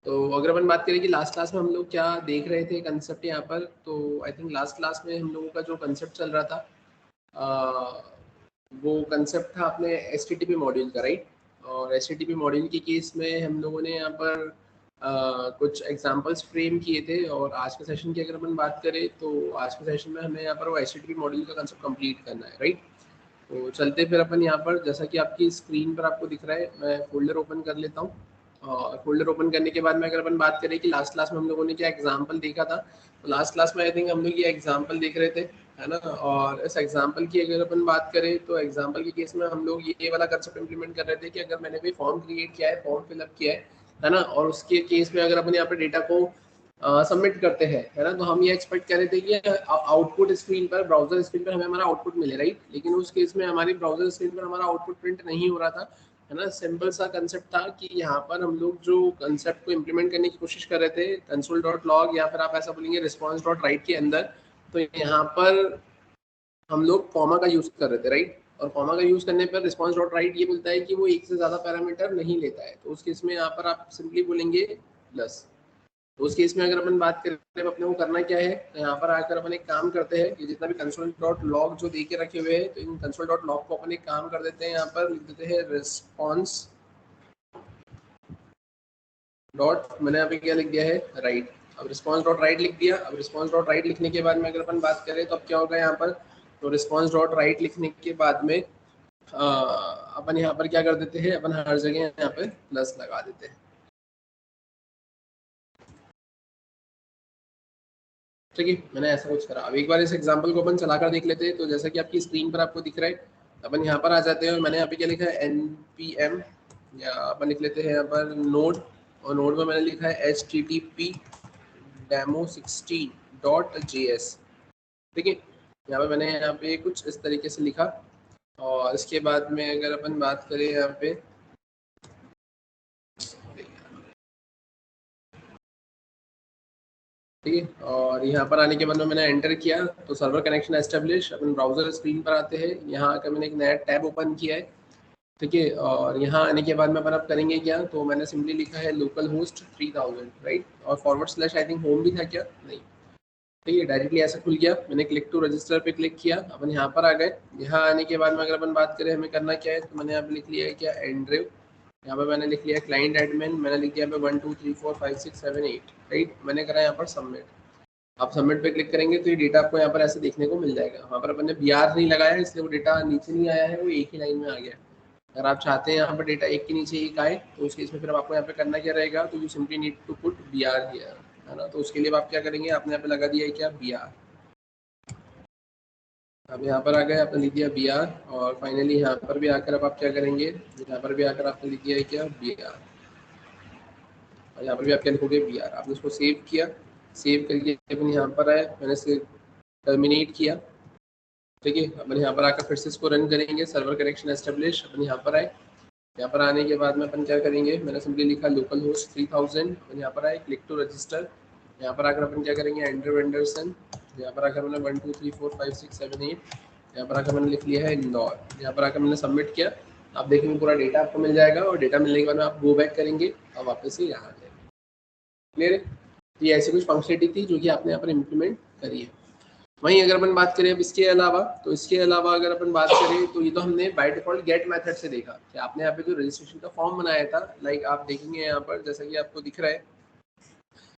तो अगर अपन बात करें कि लास्ट क्लास में हम लोग क्या देख रहे थे कंसेप्ट यहाँ पर, तो आई थिंक लास्ट क्लास में हम लोगों का जो कंसेप्ट चल रहा था वो कंसेप्ट था अपने HTTP मॉड्यूल का, राइट। और HTTP मॉड्यूल के केस में हम लोगों ने यहाँ पर कुछ एग्जांपल्स फ्रेम किए थे। और आज के सेशन की अगर अपन बात करें तो आज के सेशन में हमें यहाँ पर वो HTTP मॉड्यूल का कंसेप्ट कंप्लीट करना है, राइट। तो चलते फिर अपन यहाँ पर, जैसा कि आपकी स्क्रीन पर आपको दिख रहा है, मैं फोल्डर ओपन कर लेता हूँ। और फोल्डर ओपन करने के बाद में अगर अपन बात करें कि लास्ट क्लास में हम लोगों ने क्या एग्जांपल देखा था, तो लास्ट क्लास में आई थिंक हम लोग ये एग्जांपल देख रहे थे, है ना। और इस एग्जांपल की अगर अपन बात करें तो एग्जांपल के केस में हम लोग ये वाला कंसेप्ट इंप्लीमेंट कर रहे थे कि अगर मैंने कोई फॉर्म क्रिएट किया है, फॉर्म फिलअप किया है ना, और उसके केस में अगर अपन यहाँ पर डेटा को सबमिट करते हैं, है ना, तो हम ये एक्सपेक्ट कर रहे थे कि आउटपुट स्क्रीन पर, ब्राउजर स्क्रीन पर हमें हमारा आउटपुट मिले, राइट। लेकिन उस केस में हमारी ब्राउजर स्क्रीन पर हमारा आउटपुट प्रिंट नहीं हो रहा था, है ना। सिंपल सा कंसेप्ट था कि यहाँ पर हम लोग जो कंसेप्ट को इम्प्लीमेंट करने की कोशिश कर रहे थे console.log या फिर आप ऐसा बोलेंगे response.write के अंदर, तो यहाँ पर हम लोग कॉमा का यूज कर रहे थे, राइट। और कॉमा का यूज करने पर response.write ये बोलता है कि वो एक से ज्यादा पैरामीटर नहीं लेता है, तो उस केस में यहाँ पर आप सिंपली बोलेंगे प्लस। तो उस केस में अगर अपन बात करें अपने को करना क्या है, तो यहाँ पर आकर अपन एक काम करते हैं कि जितना भी console.log जो दे के रखे हुए हैं, तो इन console.log को अपन एक काम कर देते हैं, यहाँ पर लिख देते हैं response डॉट, मैंने यहाँ पे क्या लिख दिया है, राइट। अब रिस्पॉन्स डॉट राइट लिख दिया। अब रिस्पॉन्स डॉट राइट लिखने के बाद में अगर अपन बात करें तो अब क्या होगा यहाँ पर, तो रिस्पॉन्स डॉट राइट लिखने के बाद में अपन यहाँ पर क्या कर देते हैं, अपन हर जगह यहाँ पे प्लस लगा देते हैं, ठीक है। मैंने ऐसा कुछ करा। अब एक बार इस एग्जांपल को अपन चलाकर देख लेते हैं। तो जैसा कि आपकी स्क्रीन पर आपको दिख रहा है, अपन यहाँ पर आ जाते हैं और मैंने यहाँ पे क्या लिखा है, npm, या अपन लिख लेते हैं यहाँ पर नोड, और नोड में मैंने लिखा है http demo16.js, ठीक है। यहाँ पे मैंने यहाँ पे कुछ इस तरीके से लिखा। और इसके बाद में अगर अपन बात करें यहाँ पे, ठीक है, और यहाँ पर आने के बाद में मैंने एंटर किया तो सर्वर कनेक्शन एस्टेब्लिश, अपन ब्राउजर स्क्रीन पर आते हैं। यहाँ आकर मैंने एक नया टैब ओपन किया है, ठीक है। और यहाँ आने के बाद में अपन अब करेंगे क्या, तो मैंने सिंपली लिखा है लोकल होस्ट 3000, राइट। और forward slash I think home भी था क्या, नहीं, ठीक है। डायरेक्टली ऐसा खुल गया। मैंने क्लिक टू रजिस्टर पे क्लिक किया, अपन यहाँ पर आ गए। यहाँ आने के बाद में अगर अपन बात करें हमें करना क्या है, तो मैंने यहाँ पे लिख लिया है क्या, एंड्रिव। यहाँ पे मैंने लिख लिया क्लाइंट एडमिन, मैंने लिख दिया यहाँ पे 1 2 3 4 5 6 7 8, राइट। मैंने करा यहाँ पर सबमिट। आप सबमिट पे क्लिक करेंगे तो ये डेटा आपको यहाँ पर ऐसे देखने को मिल जाएगा। वहाँ पर अपन ने BR नहीं लगाया इसलिए वो डेटा नीचे नहीं आया है, वो एक ही लाइन में आ गया। अगर आप चाहते हैं यहाँ पर डेटा एक के नीचे एक आए, तो उस केस में फिर आपको यहाँ पे करना क्या रहेगा, तो you simply need to put BR here, है ना। तो उसके लिए आप क्या करेंगे, आपने यहाँ पे लगा दिया है क्या, BR। अब यहाँ पर आ गए, आपने लिख दिया BR। और फाइनली यहाँ पर भी आकर अब आप क्या करेंगे, यहाँ पर भी आकर आपने लिख दिया है क्या, BR। और यहाँ पर भी आप क्या लिखोगे, BR। आपने उसको सेव किया, सेव करके अपन यहाँ पर आए, मैंने इसे टर्मिनेट किया, ठीक है। अपन यहाँ पर आकर फिर से इसको रन करेंगे, सर्वर कनेक्शन एस्टेब्लिश। अपन यहाँ पर आए, यहाँ पर आने के बाद में अपन क्या करेंगे, मैंने सिंपली लिखा लोकल होस्ट 3000। अपन यहाँ पर आए, क्लिक टू रजिस्टर। यहाँ पर आकर अपन क्या करेंगे, एंडर वेंडरसन। यहाँ पर आकर मैंने 1 2 3 4 5 6 7 8, यहाँ पर आकर मैंने लिख लिया है इंदौर। यहाँ पर आकर मैंने सबमिट किया। आप देखेंगे पूरा डेटा आपको मिल जाएगा, और डेटा मिलने के बाद में आप गो बैक करेंगे और वापस से यहाँ आ जाएंगे। क्लियर है। तो ये ऐसी कुछ फंक्शनलिटी थी जो कि आपने यहाँ पर इम्प्लीमेंट करी है। वहीं अगर अपन बात करें अब इसके अलावा, तो इसके अलावा अगर अपन बात करें तो ये तो हमने बाय डिफॉल्ट गेट मेथड से देखा कि आपने यहाँ पे जो रजिस्ट्रेशन का फॉर्म बनाया था, लाइक आप देखेंगे यहाँ पर जैसा कि आपको दिख रहा है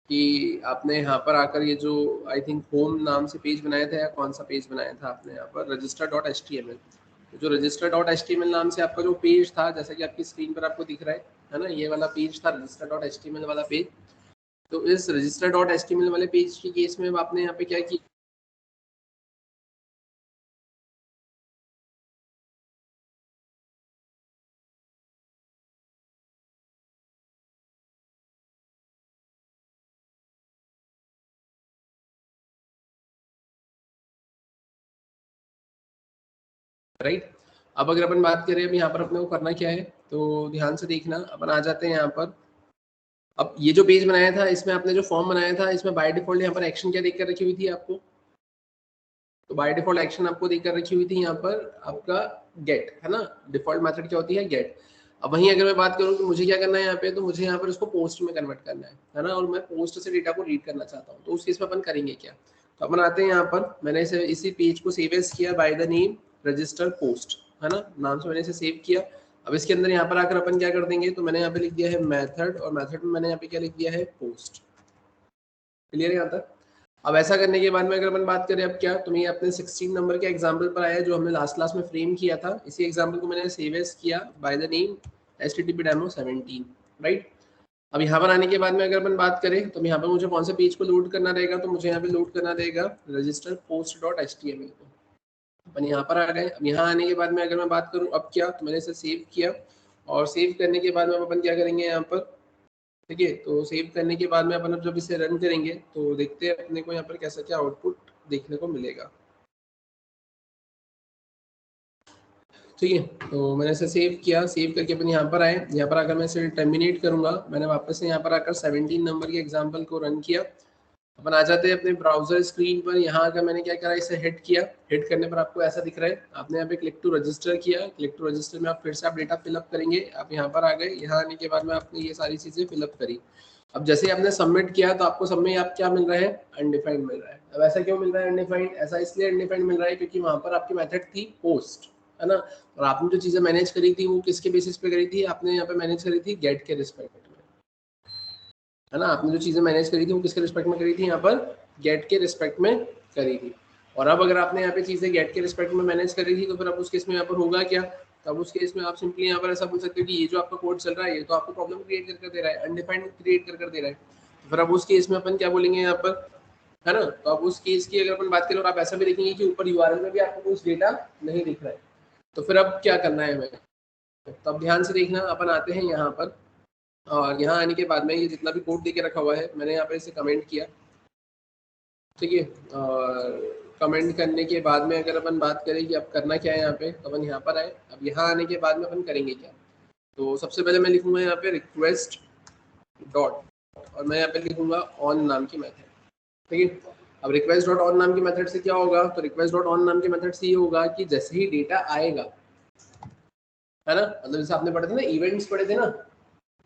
कि आपने यहाँ पर आकर ये जो आई थिंक होम नाम से पेज बनाया था, या कौन सा पेज बनाया था आपने यहाँ पर, register.html। जो register.html नाम से आपका जो पेज था, जैसा कि आपकी स्क्रीन पर आपको दिख रहा है ना, ये वाला पेज था register.html वाला पेज। तो इस register.html वाले पेज के केस में आपने यहाँ पे क्या किया, राइट। अब अगर अपन बात करें अब यहाँ पर अपने को करना क्या है, तो ध्यान से देखना। अपन आ जाते हैं यहाँ पर। अब ये जो पेज बनाया था, इसमें आपने जो फॉर्म बनाया था, इसमें बाय डिफॉल्ट यहाँ पर एक्शन क्या देकर रखी हुई थी आपको, तो बाय डिफॉल्ट एक्शन आपको देकर रखी हुई थी यहाँ पर आपका गेट, है ना। डिफॉल्ट मेथड क्या होती है, गेट। अब वहीं अगर मैं बात करूँ कि मुझे क्या करना है यहाँ पे, तो मुझे यहाँ पर इसको पोस्ट में कन्वर्ट करना है ना, और मैं पोस्ट से डेटा को रीड करना चाहता हूँ, तो उस केस में अपन करेंगे क्या। तो अपन आते हैं यहाँ पर, मैंने इसी पेज को सेव एज किया by the name register post, है ना, नाम से मैंने इसे सेव किया। अब इसके अंदर यहाँ पर आकर अपन क्या कर देंगे, तो मैंने यहाँ पे लिख दिया है मेथड, और मेथड में मैंने यहाँ पे क्या लिख दिया है, पोस्ट। क्लियर है यहाँ तक। अब ऐसा करने के बाद में अगर अपन बात करें अब क्या, तो मैं अपने 16 नंबर के एग्जाम्पल पर आया जो हमने लास्ट क्लास में फ्रेम किया था, इसी एग्जाम्पल को मैंने सेव एज किया by the name http demo 17, right. अब यहाँ पर आने के बाद में अगर अपन बात करें, तो यहाँ पर मुझे कौन से पेज को लोड करना रहेगा, तो मुझे यहाँ पे लोड करना रहेगा रजिस्टर पोस्ट डॉट html को। अपन यहाँ पर आ गए। अब यहाँ आने के बाद में अगर मैं बात करूँ अब क्या, तो मैंने इसे सेव किया, और सेव करने के बाद में अपन क्या करेंगे यहाँ पर, ठीक है। तो सेव करने के बाद में अपन जब इसे रन करेंगे तो देखते हैं अपने को यहाँ पर कैसा क्या आउटपुट देखने को मिलेगा, ठीक है। तो मैंने इसे सेव किया, सेव करके अपन यहाँ पर आए, यहाँ पर आकर मैं इसे टर्मिनेट करूंगा। मैंने वापस से यहाँ पर आकर 17 नंबर के एग्जाम्पल को रन किया। अपन आ जाते हैं अपने ब्राउजर स्क्रीन पर। यहाँ आकर मैंने क्या करा, इसे हिट किया। हिट करने पर आपको ऐसा दिख रहा है, आपने यहाँ पे क्लिक टू रजिस्टर किया। क्लिक टू रजिस्टर में आप फिर से आप डेटा फिलअप करेंगे। आप यहाँ पर आ गए, यहाँ आने के बाद में आपने ये सारी चीजें फिलअप करी। अब जैसे आपने सबमिट किया तो आपको सब में आप क्या मिल रहा है, अनडिफाइंड मिल रहा है। अब ऐसा क्यों मिल रहा है अनडिफाइंड, ऐसा इसलिए अनडिफाइंड मिल रहा है क्योंकि वहां पर आपकी मेथड थी पोस्ट, है ना, और आपने जो चीजें मैनेज करी थी वो किसके बेसिस पे करी थी, आपने यहाँ पे मैनेज करी थी गेट के रिस्पेक्ट में, है ना। आपने जो चीजें मैनेज करी थी वो किसके रिस्पेक्ट में करी थी, यहाँ पर गेट के रिस्पेक्ट में करी थी। और अब अगर आपने यहाँ पे चीजें गेट के रिस्पेक्ट में मैनेज करी थी तो फिर अब उस केस में यहाँ पर होगा क्या, तब उस केस में आप सिंपली यहाँ पर ऐसा बोल सकते हो कि ये जो आपका कोड चल रहा है ये तो आपको प्रॉब्लम क्रिएट कर दे रहा है, अनडिफाइंड क्रिएट कर दे रहा है। तो फिर अब उस केस में अपन क्या बोलेंगे यहाँ पर, है ना। तो अब उस केस की अगर अपन बात करें और आप ऐसा भी देखेंगे कि ऊपर यूआरएल में भी आपको कुछ डेटा नहीं दिख रहा है, तो फिर अब क्या करना है हमें, तो अब ध्यान से देखना। अपन आते हैं यहाँ पर, और यहाँ आने के बाद में ये जितना भी कोड देके रखा हुआ है मैंने यहाँ पर इसे कमेंट किया, ठीक है। और कमेंट करने के बाद में अगर अपन बात करें कि अब करना क्या है यहाँ पे, तो अपन यहाँ पर आए। अब यहाँ आने के बाद में अपन करेंगे क्या, तो सबसे पहले मैं लिखूंगा यहाँ पे रिक्वेस्ट डॉट, और मैं यहाँ पे लिखूंगा ऑन नाम की मेथड, ठीक है। अब रिक्वेस्ट डॉट ऑन नाम की मेथड से क्या होगा, तो रिक्वेस्ट डॉट ऑन नाम की मेथड से ये होगा कि जैसे ही डेटा आएगा, है ना, मतलब जैसे आपने पढ़े थे ना इवेंट्स पढ़े थे ना,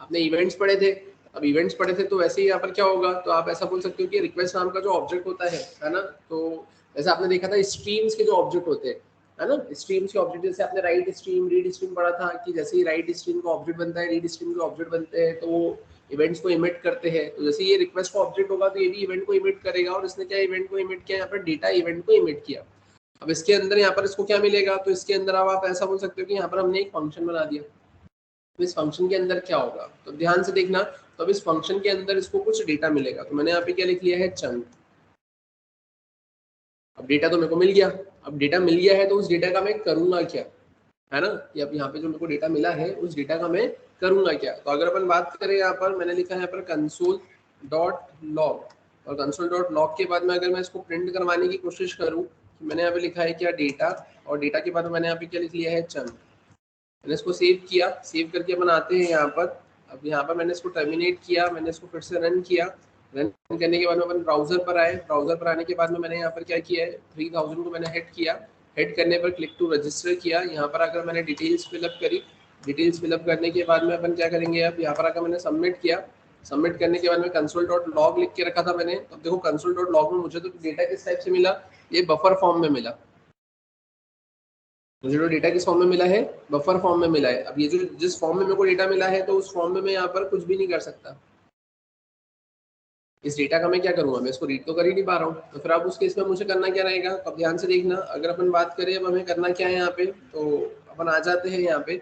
आपने इवेंट्स पढ़े थे। अब इवेंट्स पढ़े थे तो वैसे ही यहाँ पर क्या होगा, तो आप ऐसा बोल सकते हो कि रिक्वेस्ट नाम का जो ऑब्जेक्ट होता है ना, तो जैसे आपने देखा था स्ट्रीम्स के जो ऑब्जेक्ट होते हैं, है ना, स्ट्रीम्स के ऑब्जेक्ट, जैसे आपने राइट स्ट्रीम रीड स्ट्रीम पढ़ा था कि जैसे ही राइट स्ट्रीम का ऑब्जेक्ट बनता है, रीड स्ट्रीम के ऑब्जेक्ट बनते हैं, तो वो इवेंट्स को इमिट करते हैं। तो जैसे ये रिक्वेस्ट का ऑब्जेक्ट होगा तो ये भी इवेंट को इमिट करेगा, और इसने क्या इवेंट को इमिट किया, यहाँ पर डेटा इवेंट को इमिट किया। अब इसके अंदर यहाँ पर इसको क्या मिलेगा, तो इसके अंदर अब आप ऐसा बोल सकते हो कि यहाँ पर हमने एक फंक्शन बना दिया। तो इस फंक्शन के अंदर क्या होगा, तो ध्यान से देखना। तो अब इस फंक्शन के अंदर इसको कुछ डेटा मिलेगा, तो मैंने यहाँ पे क्या लिख लिया है, चंक। अब डेटा तो मेरे को मिल गया। अब डेटा मिल गया है तो उस डेटा का मैं करूंगा क्या, है ना, कि अब यहाँ पे जो मेरे को डेटा मिला है उस डेटा का मैं करूंगा क्या। तो अगर अपन बात करें यहाँ पर, मैंने लिखा है यहाँ पर कंसोल डॉट लॉग, और कंसोल डॉट लॉग के बाद में अगर मैं इसको प्रिंट करवाने की कोशिश करूँ, तो मैंने यहाँ पे लिखा है क्या, डेटा, और डेटा के बाद में मैंने यहाँ पे क्या लिख लिया है, चंक। मैंने इसको सेव किया, सेव करके अपन आते हैं यहाँ पर। अब यहाँ पर मैंने इसको टर्मिनेट किया, मैंने इसको फिर से रन किया। रन करने के बाद में अपन ब्राउजर पर आए। ब्राउजर पर आने के बाद में मैंने यहाँ पर क्या किया है, 3000 को मैंने हिट किया। हिट करने पर क्लिक टू रजिस्टर किया। यहाँ पर आकर मैंने डिटेल्स फिलअप करी। डिटेल्स फिलअप करने के बाद में अपन क्या करेंगे, अब यहाँ पर आकर मैंने सबमिट किया। सबमिट करने के बाद में कंसोल डॉट लॉग लिख के रखा था मैंने। अब देखो कंसोल डॉट लॉग में मुझे तो डेटा किस टाइप से मिला, ये बफर फॉर्म में मिला। मुझे जो डेटा किस फॉर्म में मिला है, बफर फॉर्म में मिला है। अब ये जो जिस फॉर्म में मेरे को डेटा मिला है, तो उस फॉर्म में मैं यहाँ पर कुछ भी नहीं कर सकता। इस डेटा का मैं क्या करूंगा, मैं इसको रीड तो कर ही नहीं पा रहा हूँ। तो फिर अब उस केस में मुझे करना क्या रहेगा, तो अब ध्यान से देखना। अगर अपन बात करें अब हमें करना क्या है यहाँ पे, तो अपन आ जाते हैं यहाँ पे।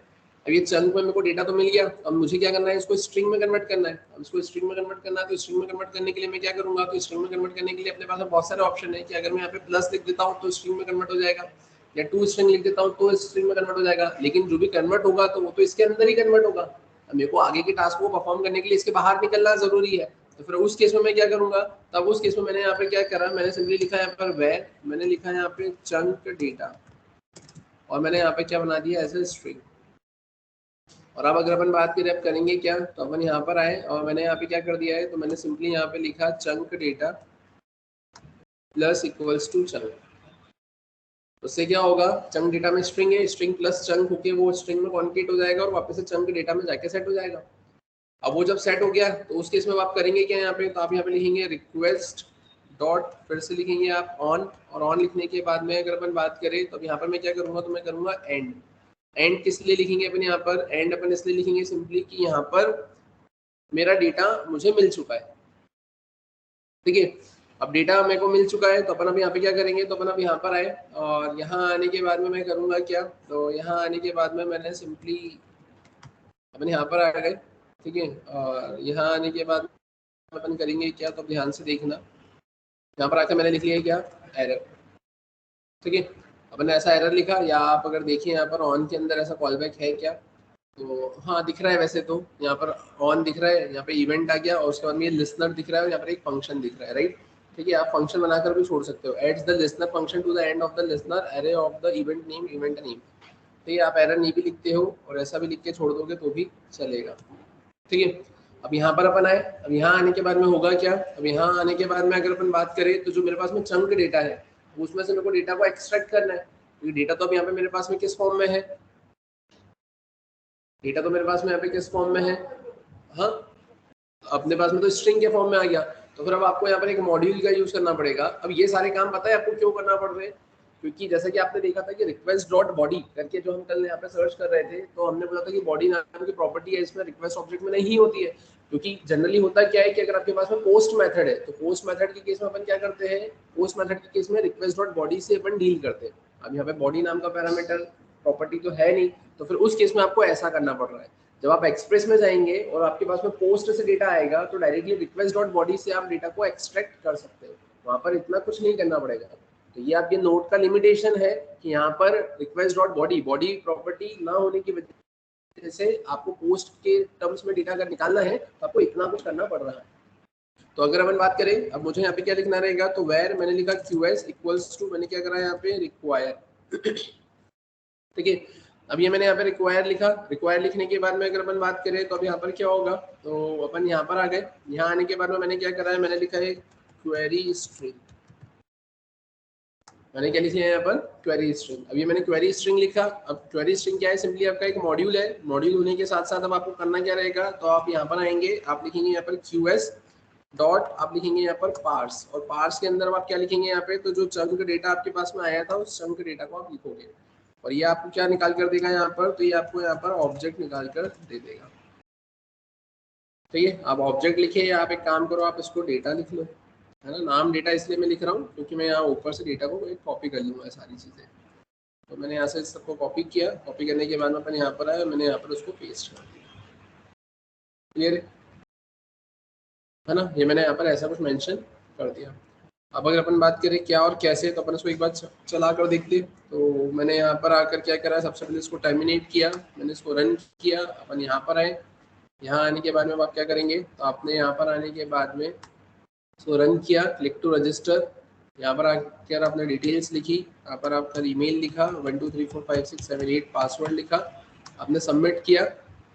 अब ये चंक में मेरे को डेटा तो मिल गया, अब मुझे क्या करना है, इसको स्ट्रिंग में कन्वर्ट करना है। अब इसको स्ट्रिंग में कन्वर्ट करना है, तो स्ट्रिंग में कन्वर्ट करने के लिए मैं क्या करूंगा, तो स्ट्रिंग में कन्वर्ट करने के लिए अपने पास बहुत सारे ऑप्शन है कि अगर मैं यहाँ पे प्लस लिख देता हूँ तो स्ट्रिंग में कन्वर्ट हो जाएगा, या टू स्ट्रिंग लिख देता हूँ तो स्ट्रिंग में कन्वर्ट हो जाएगा। लेकिन जो भी कन्वर्ट होगा तो वो तो इसके अंदर ही कन्वर्ट होगा। अब मेरे को आगे के टास्क को परफॉर्म करने के लिए इसके बाहर निकलना जरूरी है। तो फिर उस केस में मैं क्या करूंगा, तब उस केस में मैंने यहाँ पे क्या करा, मैंने सिंपली लिखा यहाँ पर वेर, मैंने लिखा यहाँ पे चंक डेटा, और मैंने यहाँ पे क्या बना दिया एज ए स्ट्रिंग। और अब अगर अपन बात करें अब करेंगे क्या, तो अपन यहाँ पर आए और मैंने यहाँ पे क्या कर दिया है, तो मैंने सिंपली यहाँ पे लिखा chunk data plus equals to chunk. उससे क्या होगा, चंक डेटा में स्ट्रिंग है, स्ट्रिंग प्लस चंक होके वो स्ट्रिंग में कॉन्केट हो जाएगा और वापस से चंक डेटा में जाके सेट हो जाएगा। अब वो जब सेट हो गया तो उस केस में आप करेंगे क्या यहाँ पे, तो आप यहाँ पे लिखेंगे रिक्वेस्ट डॉट, फिर से लिखेंगे आप ऑन, और ऑन लिखने के बाद में अगर अपन बात करें तो यहाँ पर मैं क्या करूँगा, तो मैं करूँगा एंड। एंड किस लिए लिखेंगे अपन यहाँ पर, एंड अपन इसलिए लिखेंगे सिंपली कि यहाँ पर मेरा डेटा मुझे मिल चुका है, ठीक है। अब डेटा मेरे को मिल चुका है तो अपन अब यहाँ पे क्या करेंगे, तो अपन अब यहाँ पर आए और यहाँ आने के बाद में मैं करूँगा क्या, तो यहाँ आने के बाद में मैंने सिंपली अपन यहाँ पर आ गए, ठीक है। और यहाँ आने के बाद अपन करेंगे क्या, तो ध्यान से देखना, यहाँ पर आकर मैंने लिख लिया क्या, एरर, ठीक है। अपन ने ऐसा एरर लिखा, या आप अगर देखिए यहाँ पर ऑन के अंदर ऐसा कॉल बैक है क्या, तो हाँ दिख रहा है वैसे तो, यहाँ पर ऑन दिख रहा है, यहाँ पे इवेंट आ गया और उसके बाद में ये लिसनर दिख रहा है और यहाँ पर एक फंक्शन दिख रहा है, राइट, ठीक है। आप फंक्शन बनाकर भी छोड़ सकते हो, adds the listener function to the end of the listener array of the event name, event name, ठीक है। आप एरर नहीं भी लिखते हो और ऐसा भी लिख के छोड़ दोगे तो भी चलेगा, ठीक है। अब यहाँ पर अपन आए, अब यहाँ आने के बाद में होगा क्या, अब यहाँ आने के बाद में अगर अपन बात करें तो जो मेरे पास में चंक डेटा है उसमें से मेरे को डेटा को एक्सट्रैक्ट करना है, क्योंकि डेटा तो अब यहाँ पे मेरे पास में किस फॉर्म में है, डेटा तो मेरे पास में यहाँ पे किस फॉर्म में है, हाँ अपने पास में तो स्ट्रिंग के फॉर्म में आ गया। तो फिर अब आपको यहाँ पर एक मॉड्यूल का यूज करना पड़ेगा। अब ये सारे काम पता है आपको क्यों करना पड़ रहे हैं, क्योंकि जैसा कि आपने देखा था कि रिक्वेस्ट डॉट बॉडी करके जो हम कल यहाँ पे सर्च कर रहे थे, तो हमने बोला था कि बॉडी नाम की प्रॉपर्टी है इसमें, रिक्वेस्ट ऑब्जेक्ट में नहीं होती है, क्योंकि जनरली होता क्या है कि अगर आपके पास में पोस्ट मेथड है तो पोस्ट मेथड के केस में अपन क्या करते हैं, पोस्ट मेथड के केस में रिक्वेस्ट डॉट बॉडी से अपन डील करते हैं। अब यहाँ पे बॉडी नाम का पैरामीटर प्रॉपर्टी तो है नहीं, तो फिर उस केस में आपको ऐसा करना पड़ रहा है। जब आप एक्सप्रेस में जाएंगे और आपके पास में पोस्ट से डेटा आएगा तो डायरेक्टली रिक्वेस्ट डॉट बॉडी से आप डेटा को एक्सट्रैक्ट कर सकते हो, वहां पर इतना कुछ नहीं करना पड़ेगा। तो ये आपके नोट का लिमिटेशन है कि यहाँ पर request dot body, body property ना होने की वजह से आपको पोस्ट के टर्म्स में डेटा अगर निकालना है तो आपको इतना कुछ करना पड़ रहा है। तो अगर अपन बात करें, अब मुझे यहाँ पे क्या लिखना रहेगा, तो वेर मैंने लिखा QS इक्वल्स टू, मैंने क्या करा यहाँ पे रिक्वायर, ठीक है। अब ये मैंने यहाँ पे रिक्वायर लिखा, रिक्वायर लिखने के बाद में अगर अपन बात करें तो अब यहाँ पर क्या होगा, तो अपन यहाँ पर आ गए, यहाँ आने के बाद में मैंने क्या करा है, मैंने लिखा है क्वेरी स्ट्रिंग, मैंने क्या लिखा है यहाँ पर क्वेरी स्ट्रिंग। अब ये मैंने क्वेरी स्ट्रिंग लिखा। अब क्वेरी स्ट्रिंग क्या है, सिंपली आपका एक मॉड्यूल है, मॉड्यूल होने के साथ साथ अब आपको करना क्या रहेगा, तो आप यहाँ पर आएंगे, आप लिखेंगे यहाँ पर QS डॉट, आप लिखेंगे यहाँ पर पार्स, और पार्स के अंदर आप क्या लिखेंगे यहाँ पे, तो जो चंक डेटा आपके पास में आया था उस चंक डेटा को आप लिखोगे, और ये आपको क्या निकाल कर देगा यहाँ पर, तो ये आपको यहाँ पर ऑब्जेक्ट निकाल कर दे देगा, ठीक है। आप ऑब्जेक्ट लिखे, आप एक काम करो, आप इसको डेटा लिख लो, है ना। नाम डेटा इसलिए मैं लिख रहा हूँ क्योंकि मैं यहाँ ऊपर से डेटा को एक कॉपी कर लूँगा सारी चीज़ें। तो मैंने यहाँ से सबको कॉपी किया, कॉपी करने के बाद में अपन यहाँ पर आया, मैंने यहाँ पर उसको पेस्ट कर दिया, क्लियर है ना। ये मैंने यहाँ पर ऐसा कुछ मेंशन कर दिया। अब अगर अपन बात करें क्या और कैसे, तो अपन इसको एक बार चला कर देखते। तो मैंने यहाँ पर आकर क्या करा, सबसे पहले इसको टर्मिनेट किया, मैंने इसको रन किया, अपन यहाँ पर आए, यहाँ आने के बाद में आप क्या करेंगे, तो आपने यहाँ पर आने के बाद में इसको रन किया, क्लिक टू रजिस्टर, यहाँ पर आकर आपने डिटेल्स लिखी, यहाँ पर आपका ईमेल लिखा 1 2 3 4 5 6 7 8 पासवर्ड लिखा, आपने सबमिट किया।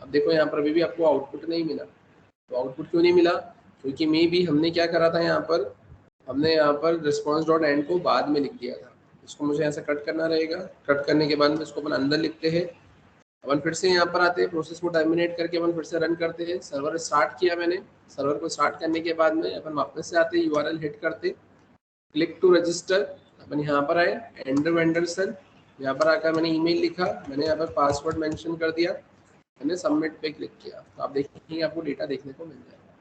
अब देखो यहाँ पर अभी भी आपको आउटपुट नहीं मिला। तो आउटपुट क्यों नहीं मिला, क्योंकि मे बी हमने क्या करा था, यहाँ पर हमने यहाँ पर रिस्पॉन्स डॉट एंड को बाद में लिख दिया था। इसको मुझे यहाँ से कट करना रहेगा, कट करने के बाद में इसको अपन अंदर लिखते हैं, अपन फिर से यहाँ पर आते हैं, प्रोसेस को टर्मिनेट करके अपन फिर से रन करते हैं। सर्वर स्टार्ट किया मैंने, सर्वर को स्टार्ट करने के बाद में अपन वापस से आते हैं, URL हिट करते, क्लिक टू रजिस्टर, अपन यहाँ पर आए, एंडर वेंडरसन, यहाँ पर आकर मैंने ईमेल लिखा, मैंने यहाँ पर पासवर्ड मेंशन कर दिया, मैंने सबमिट पे क्लिक किया, तो आप देखेंगे आपको डेटा देखने को मिल जाएगा,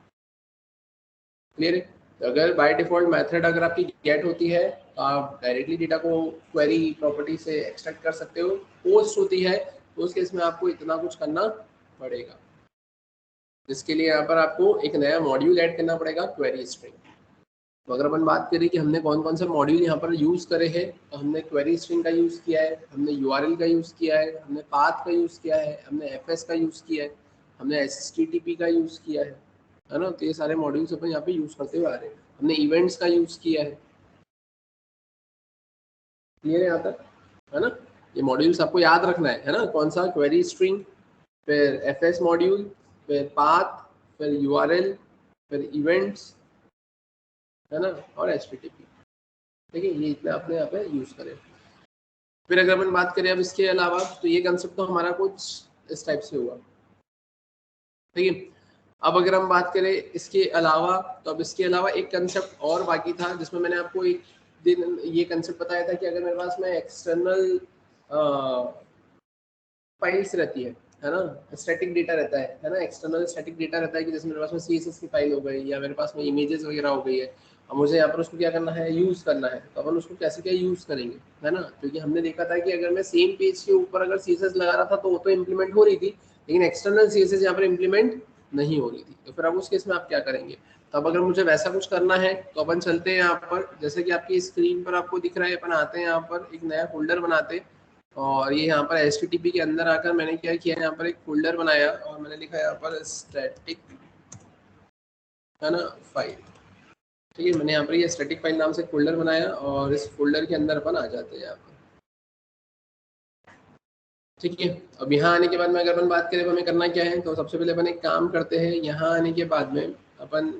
क्लियर है। तो अगर बाय डिफॉल्ट मेथड अगर आपकी गेट होती है तो आप डायरेक्टली डेटा को क्वेरी प्रॉपर्टी से एक्सट्रैक्ट कर सकते हो। पोस्ट होती है तो उस केस में आपको इतना कुछ करना पड़ेगा, जिसके लिए यहाँ पर आपको एक नया मॉड्यूल ऐड करना पड़ेगा, क्वेरी स्ट्रिंग। तो अगर अपन बात करें कि हमने कौन कौन से मॉड्यूल यहाँ पर यूज़ करे हैं, तो हमने क्वेरी स्ट्रिंग का यूज़ किया है, हमने URL का यूज़ किया है, हमने पाथ का यूज़ किया है, हमने FS का यूज़ किया है, हमने HTTP का यूज़ किया है ना। तो ये सारे मॉड्यूल्स अपन यहाँ पे यूज़ करते हुए आ रहे हैं। हमने इवेंट्स का यूज़ किया है, क्लियर है यहाँ तक, है ना। ये मॉड्यूल्स आपको याद रखना है ना, कौन सा, क्वेरी स्ट्रिंग, फिर FS मॉड्यूल, फिर पाथ, फिर URL, फिर इवेंट्स, है ना, और HTTP, ठीक है। ये इतना आपने यहाँ पे यूज़ करें। फिर अगर अपन बात करें अब इसके अलावा, तो ये कंसेप्ट तो हमारा कुछ इस टाइप से हुआ, ठीक है। अब अगर हम बात करें इसके अलावा, तो अब इसके अलावा एक कंसेप्ट और बाकी था, जिसमें मैंने आपको एक दिन ये कंसेप्ट बताया था कि अगर मेरे पास में एक्सटर्नल फाइल्स रहती है ना, स्टैटिक डेटा रहता है ना, एक्सटर्नल स्टैटिक डेटा रहता है कि जैसे मेरे पास में CSS की फाइल हो गई या मेरे पास में इमेजेस वगैरह हो गई है, अब मुझे यहाँ पर उसको क्या करना है, यूज़ करना है, तो अपन उसको कैसे क्या यूज़ करेंगे, है ना। क्योंकि हमने देखा था कि अगर मैं सेम पेज के ऊपर अगर CSS लगा रहा था तो वो तो इम्प्लीमेंट हो रही थी, लेकिन एक्सटर्नल CSS यहाँ पर इम्प्लीमेंट नहीं हो रही थी। तो फिर अब उस केस में आप क्या करेंगे, तो अब अगर मुझे वैसा कुछ करना है तो अपन चलते हैं यहाँ पर, जैसे कि आपकी स्क्रीन पर आपको दिख रहा है, अपन आते हैं यहाँ पर एक नया फोल्डर बनाते हैं, और ये यहाँ पर HTTP के अंदर आकर मैंने क्या किया, यहाँ पर एक फोल्डर बनाया और मैंने लिखा यहाँ पर स्टैटिक, है ना, फाइल, ठीक है। मैंने यहाँ पर ये स्टैटिक फाइल नाम से फोल्डर बनाया और इस फोल्डर के अंदर अपन आ जाते हैं यहाँ पर, ठीक है। अब यहाँ आने के बाद में अगर अपन बात करें तो हमें करना क्या है, तो सबसे पहले अपन एक काम करते हैं, यहाँ आने के बाद में अपन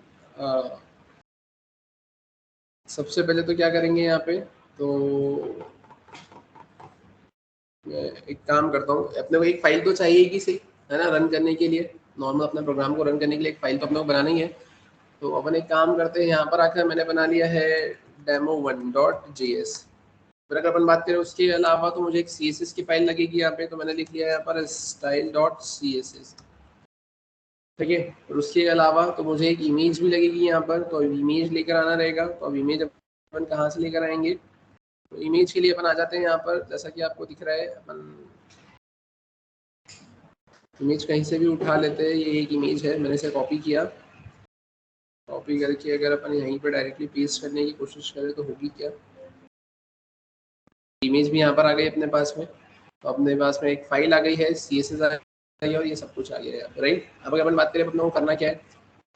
सबसे पहले तो क्या करेंगे यहाँ पे, तो मैं एक काम करता हूँ, अपने को एक फाइल तो चाहिए ही सही, है ना, रन करने के लिए, नॉर्मल अपने प्रोग्राम को रन करने के लिए एक फाइल तो अपने को बनाना ही है। तो अपन एक काम करते हैं, यहाँ पर आकर मैंने बना लिया है demo1.js। फिर अगर अपन बात करें उसके अलावा, तो मुझे एक CSS की फाइल लगेगी यहाँ पे, तो मैंने लिख लिया है यहाँ पर style.css, ठीक है। और उसके अलावा तो मुझे एक इमेज भी लगेगी यहाँ पर, तो इमेज लेकर आना रहेगा। तो अब इमेज अपन कहाँ से लेकर आएंगे, तो इमेज के लिए अपन आ जाते हैं यहाँ पर, जैसा कि आपको दिख रहा है, अपन इमेज कहीं से भी उठा लेते हैं। ये एक इमेज है, मैंने इसे कॉपी किया, कॉपी करके अगर अपन यहीं पर डायरेक्टली पेस्ट करने की कोशिश करें तो होगी क्या, इमेज भी यहाँ पर आ गई अपने पास में। तो अपने पास में एक फाइल आ गई है, CSS आ गई और ये सब कुछ आ गया है, राइट। अब अगर अपन बात करें अपने को करना क्या है,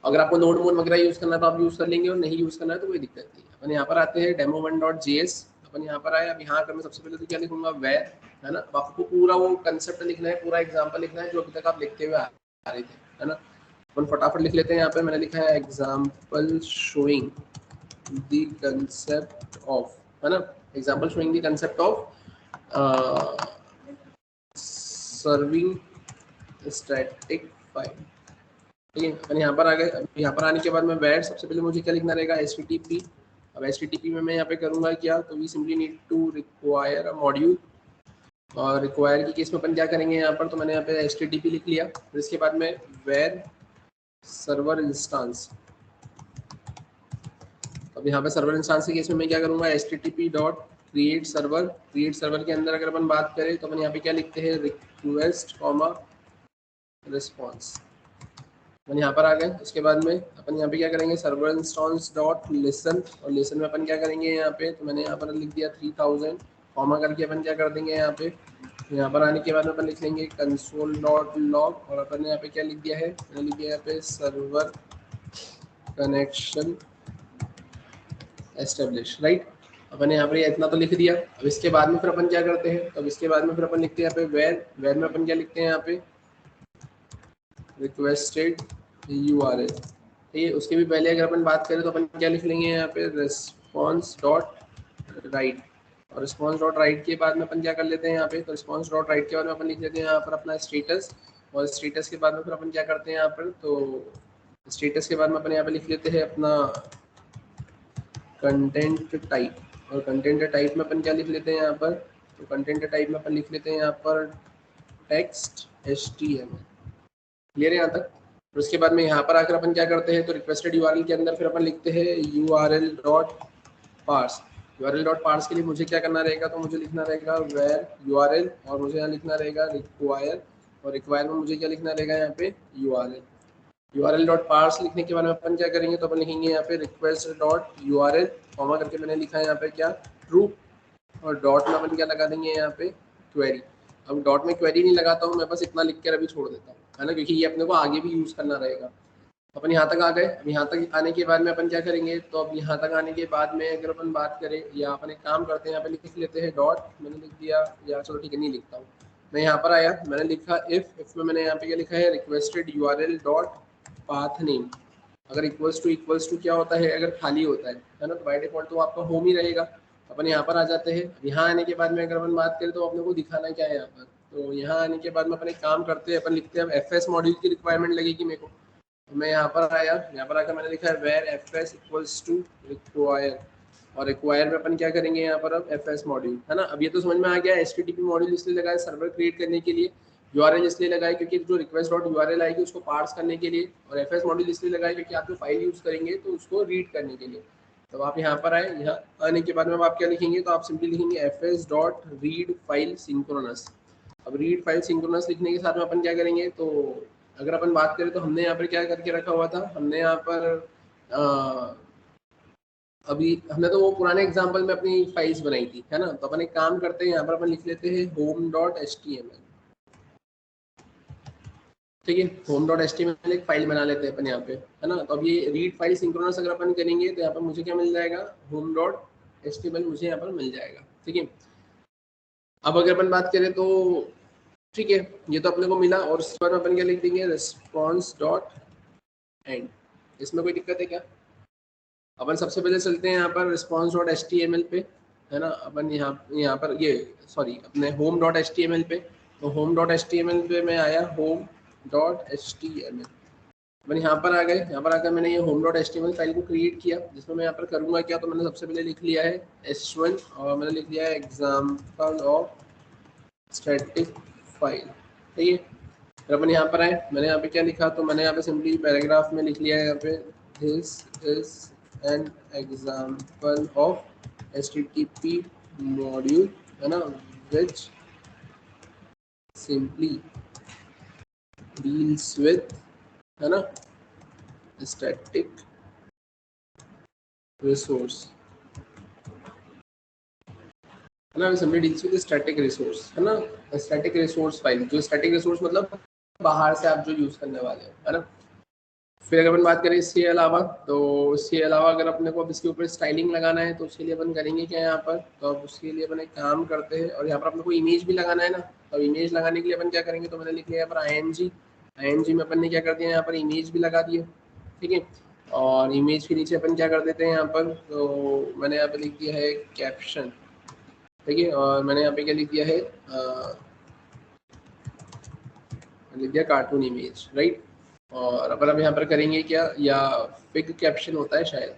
अगर आपको नोड मोड वगैरह यूज़ करना है तो आप यूज़ कर लेंगे, और नहीं यूज़ करना है तो कोई दिक्कत नहीं है। अपन यहाँ पर आते हैं demo1.js, अपन यहाँ पर आए। अब यहाँ कर मैं सबसे पहले तो क्या लिखूंगा, where, है ना। अब आपको पूरा वो कंसेप्ट लिखना है, पूरा एग्जाम्पल लिखना है जो अभी तक आप लिखते हुए आ रहे थे, है ना। अपन फटाफट लिख लेते हैं। यहाँ पे मैंने लिखा है example showing the concept of, है ना, example showing the concept of serving static file, ठीक है। अपन यहाँ पर आ गए। अब यहाँ पर आने के बाद में where, सबसे पहले मुझे क्या लिखना रहेगा, HTTP। अब HTTP में मैं यहाँ पे करूँगा क्या, तो we simply need to require a module, और रिक्वायर की केस में अपन क्या करेंगे यहाँ पर, तो मैंने यहाँ पे HTTP लिख लिया। फिर इसके बाद में where सर्वर इंस्टांस, अब यहाँ पे सर्वर इंस्टांस के केस में मैं क्या करूँगा, HTTP dot create server. Create server के अंदर अगर अपन बात करें तो अपन यहाँ पे क्या लिखते हैं, रिक्वेस्ट कॉमा रिस्पॉन्स। अपन यहाँ पर आ गए। उसके बाद में अपन यहाँ पे क्या करेंगे, सर्वर इंस्टांस डॉट लिसन, और लिसन में अपन क्या करेंगे यहाँ पे, तो मैंने यहाँ पर लिख दिया 3000 कॉमा करके। अपन क्या कर देंगे यहाँ पे, यहाँ पर आने के बाद में अपन लिख लेंगे कंसोल डॉट लॉग, और अपन ने यहाँ पे क्या लिख दिया है, मैंने लिख दिया यहाँ पे सर्वर कनेक्शन एस्टेब्लिश, राइट। अपन ने यहाँ पर इतना तो लिख दिया। अब इसके बाद में फिर अपन क्या करते हैं, तो अब इसके बाद में फिर अपन लिखते हैं यहाँ पे वेयर में अपन क्या लिखते हैं यहाँ पे, रिक्वेस्टेड URL, ठीक है। उसके भी पहले अगर अपन बात करें तो अपन क्या लिख लेंगे यहाँ पे, रिस्पॉन्स डॉट राइट, और रिस्पॉन्स डॉट राइट के बाद में अपन क्या कर लेते हैं यहाँ पे, तो रिस्पॉन्स डॉट राइट के बाद में अपन लिख लेते हैं यहाँ पर अपना स्टेटस, और स्टेटस के बाद में फिर अपन क्या करते हैं यहाँ पर, तो स्टेटस के बाद में अपन यहाँ पे लिख लेते हैं अपना कंटेंट टाइप, और कंटेंट टाइप में अपन क्या लिख लेते हैं यहाँ पर, तो कंटेंट टाइप में अपन लिख लेते हैं यहाँ पर टेक्स्ट HTML, क्लियर है यहाँ तक। और उसके बाद में यहाँ पर आकर अपन क्या करते हैं, तो रिक्वेस्टेड URL के अंदर फिर अपन लिखते हैं URL dot parse. URL dot parse के लिए मुझे क्या करना रहेगा, तो मुझे लिखना रहेगा वेयर URL, और मुझे यहाँ लिखना रहेगा रिक्वायर, और रिक्वायर में मुझे क्या लिखना रहेगा यहाँ पे URL डॉट पार्स लिखने के बाद में अपन क्या करेंगे, तो अपन लिखेंगे यहाँ पे रिक्वेस्ट डॉट URL कॉमा करके मैंने लिखा है यहाँ पे क्या, ट्रू, और डॉट में अपन क्या लगा देंगे यहाँ पे, क्वेरी। अब डॉट में क्वेरी नहीं लगाता हूँ मैं, बस इतना लिख कर अभी छोड़ देता हूँ, है ना, क्योंकि ये अपने को आगे भी यूज़ करना रहेगा। अपन यहाँ तक आ गए। अब यहाँ तक आने के बाद में अपन क्या करेंगे, तो अब यहाँ तक आने के बाद में अगर अपन बात करें, या अपन एक काम करते हैं, यहाँ पे लिख लेते हैं डॉट, मैंने लिख दिया, या चलो ठीक है नहीं लिखता हूँ मैं। यहाँ पर आया, मैंने लिखा इफ में मैंने यहाँ पे क्या लिखा है, requested URL dot path name. अगर इक्वल्स टू क्या होता है, अगर खाली होता है ना, तो बाय डिफॉल्ट तो आपका होम ही रहेगा। अपन यहाँ पर आ जाते हैं। यहाँ आने के बाद में अगर अपन बात करें तो अपने को दिखाना क्या है यहाँ पर, तो यहाँ आने के बाद में अपन एक काम करते हैं, अपन लिखते हैं एफ एस मॉड्यूल की रिक्वायरमेंट लगेगी मेरे को। तो मैं यहाँ पर आया, यहाँ पर आकर मैंने लिखा है var F S equals to require, और रिक्वायर में अपन क्या करेंगे यहाँ पर अब एफ एस मॉड्यूल, है ना। अब ये तो समझ में आ गया, H T T P module इसलिए लगाया सर्वर क्रिएट करने के लिए, यूआरएल इसलिए लगाए क्योंकि जो रिक्वेस्ट डॉट यूआरएल आएगी उसको पार्स करने के लिए, और एफ एस मॉड्यूल इसलिए लगाए क्योंकि आप जो फाइल यूज करेंगे तो उसको रीड करने के लिए। तो आप यहाँ पर आए, यहाँ आने के बाद में आप क्या लिखेंगे, तो आप सिंपली लिखेंगे F S dot read file synchronous. अब रीड फाइल सिंक्रोनस लिखने के साथ में अपन क्या करेंगे, तो अगर अपन बात करें तो हमने यहाँ पर क्या करके रखा हुआ था, हमने यहाँ पर अभी हमने तो वो पुराने एग्जाम्पल में अपनी फाइल्स बनाई थी, है ना। तो अपन एक काम करते हैं, यहाँ पर अपन लिख लेते हैं home dot H T M L, ठीक है। Home dot H T M L एक फाइल बना लेते हैं अपन यहाँ पे, है ना। तो अब ये रीड फाइल सिंक्रोनस अगर अपन करेंगे तो यहाँ पर मुझे क्या मिल जाएगा, home dot H T M L मुझे यहाँ पर मिल जाएगा, ठीक है। अब अगर अपन बात करें तो ठीक है, ये तो अपने को मिला, और इस पर अपन क्या लिख देंगे, रिस्पॉन्स डॉट एंड। इसमें कोई दिक्कत है क्या। अपन सबसे पहले चलते हैं यहाँ पर response dot H T M L पे, है ना। अपन यहाँ पर ये सॉरी अपने home dot H T M L पे, तो home dot H T M L पे मैं आया, home dot H T M L, मैंने यहाँ पर आ गए। यहाँ पर आकर मैंने ये home dot H T M L file को क्रिएट किया, जिसमें मैं यहाँ पर करूँगा क्या, तो मैंने सबसे पहले लिख लिया है h1 और मैंने लिख लिया है एग्जाम्पल ऑफ स्टैटिक फाइल, ठीक है। फिर अपन यहाँ पर आए, मैंने यहाँ पे क्या लिखा, तो मैंने यहाँ पे सिंपली पैराग्राफ में लिख लिया है यहाँ पे this is an example of HTTP module, है ना, विच सिंपली डील्स विथ, है ना, स्टैटिक रिसोर्स, है ना, simply deals with static resource, है ना, स्टैटिक रिसोर्स फाइल। जो स्टैटिक रिसोर्स मतलब बाहर से आप जो यूज करने वाले हो, है ना। फिर अगर अपन बात करें इसके अलावा, तो इसके अलावा अगर अपने को अब इसके ऊपर स्टाइलिंग लगाना है तो उसके लिए अपन करेंगे क्या यहाँ पर, तो अब उसके लिए अपन एक काम करते हैं, और यहाँ पर अपने को इमेज भी लगाना है ना। तो इमेज लगाने के लिए अपन क्या करेंगे, तो मैंने लिख लिया यहाँ पर आई में अपन ने क्या कर दिया, यहाँ पर इमेज भी लगा दिए, ठीक है। और इमेज के नीचे अपन क्या कर देते हैं यहाँ पर, तो मैंने यहाँ पर लिख दिया है कैप्शन, ठीक है। और मैंने यहाँ पे क्या लिख दिया है, लिख दिया कार्टून इमेज, राइट। और अपन अब यहाँ पर करेंगे क्या, या फिग कैप्शन होता है शायद,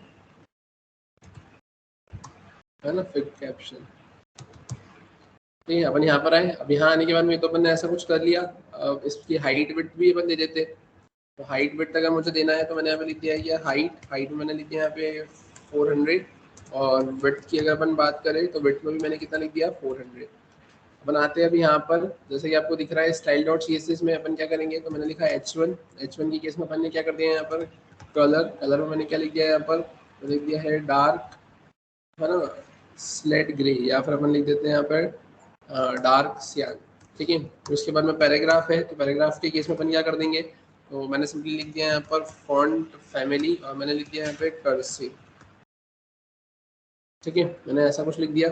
है ना, फिग कैप्शन, ठीक है। अपन यहाँ पर आए, अब यहाँ आने के बाद में तो अपन ने ऐसा कुछ कर लिया। अब इसकी हाइट विड्थ भी अपन दे देते, तो हाइट विड्थ अगर मुझे देना है तो मैंने यहाँ पे लिख दिया है कि हाइट में मैंने लिख दिया यहाँ पे 400, और विड्थ की अगर अपन बात करें तो विड्थ में भी मैंने कितना लिख दिया, 400। अपन आते हैं अभी यहाँ पर, जैसे कि आपको दिख रहा है style dot C S S में अपन क्या करेंगे, तो मैंने लिखा है H1 की केस में अपन ने क्या कर दिया यहाँ पर, कलर में मैंने क्या लिख दिया यहाँ पर, तो लिख दिया है डार्क, है ना, स्लेट ग्रे, या फिर अपन लिख देते हैं यहाँ पर डार्क सियान, ठीक है। तो उसके बाद में पैराग्राफ है, तो पैराग्राफ के केस में अपन क्या कर देंगे, तो मैंने सिंपली लिख दिया यहाँ पर फॉन्ट फैमिली, और मैंने लिख दिया यहाँ पे कर्सिव, ठीक है। मैंने ऐसा कुछ लिख दिया।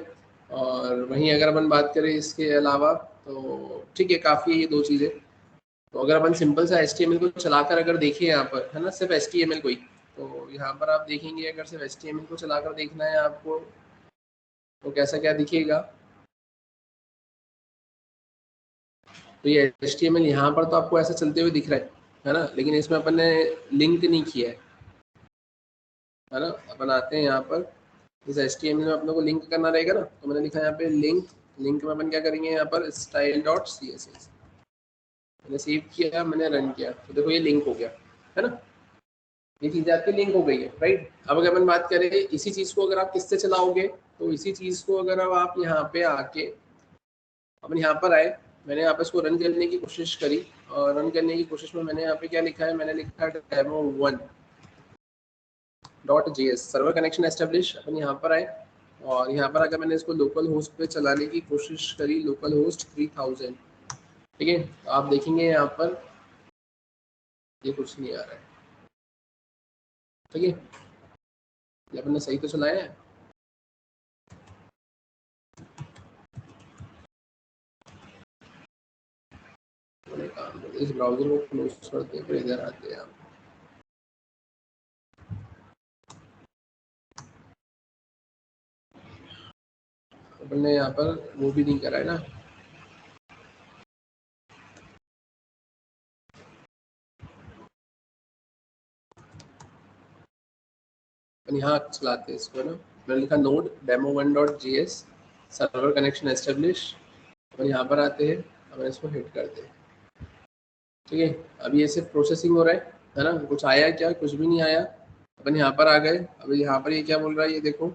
और वहीं अगर अपन बात करें इसके अलावा, तो ठीक है, काफ़ी है ये दो चीज़ें। तो अगर अपन सिंपल सा HTML को चलाकर अगर देखें यहाँ पर, है ना, सिर्फ HTML को ही, तो यहाँ पर आप देखेंगे अगर सिर्फ HTML को चलाकर देखना है आपको, तो कैसा क्या दिखेगा, तो ये HTML यहाँ पर तो आपको ऐसा चलते हुए दिख रहा है ना, लेकिन इसमें अपन ने लिंक नहीं किया है ना। अपन आते हैं यहाँ पर, इस HTML में अपने को लिंक करना रहेगा ना, तो मैंने लिखा यहाँ पे लिंक में अपन क्या करेंगे यहाँ पर style dot C S S, मैंने सेव किया, मैंने रन किया, तो देखो ये लिंक हो गया, है ना, ये चीज़ आपकी लिंक हो गई है, राइट। अब अगर अपन बात करें इसी चीज़ को अगर आप किससे चलाओगे, तो इसी चीज़ को अगर अब आप यहाँ पे आके अपन यहाँ पर आए, मैंने यहाँ पे इसको रन करने की कोशिश करी, और रन करने की कोशिश में मैंने यहाँ पे क्या लिखा है, मैंने लिखा है demo1.js सर्वर कनेक्शन एस्टेब्लिश। अपन यहाँ पर आए, और यहाँ पर अगर मैंने इसको लोकल होस्ट पे चलाने की कोशिश करी, लोकल होस्ट 3000, ठीक है। तो आप देखेंगे यहाँ पर ये कुछ नहीं आ रहा है, ठीक है। ये अपन ने सही तो चलाया है, इस ब्राउजर को क्लोज करते हैं, फिर इधर आते हैं आप। अपन ने यहाँ पर वो भी नहीं करा है ना। अपन यहाँ चलाते हैं इसको ना, मैंने लिखा node demo1.js server connection establish. अपन यहाँ पर आते हैं, अपन इसको हिट करते हैं। ठीक है, अभी ये सिर्फ प्रोसेसिंग हो रहा है ना, कुछ आया क्या? कुछ भी नहीं आया। अपन यहाँ पर आ गए। अभी यहाँ पर ये क्या बोल रहा है, ये देखो।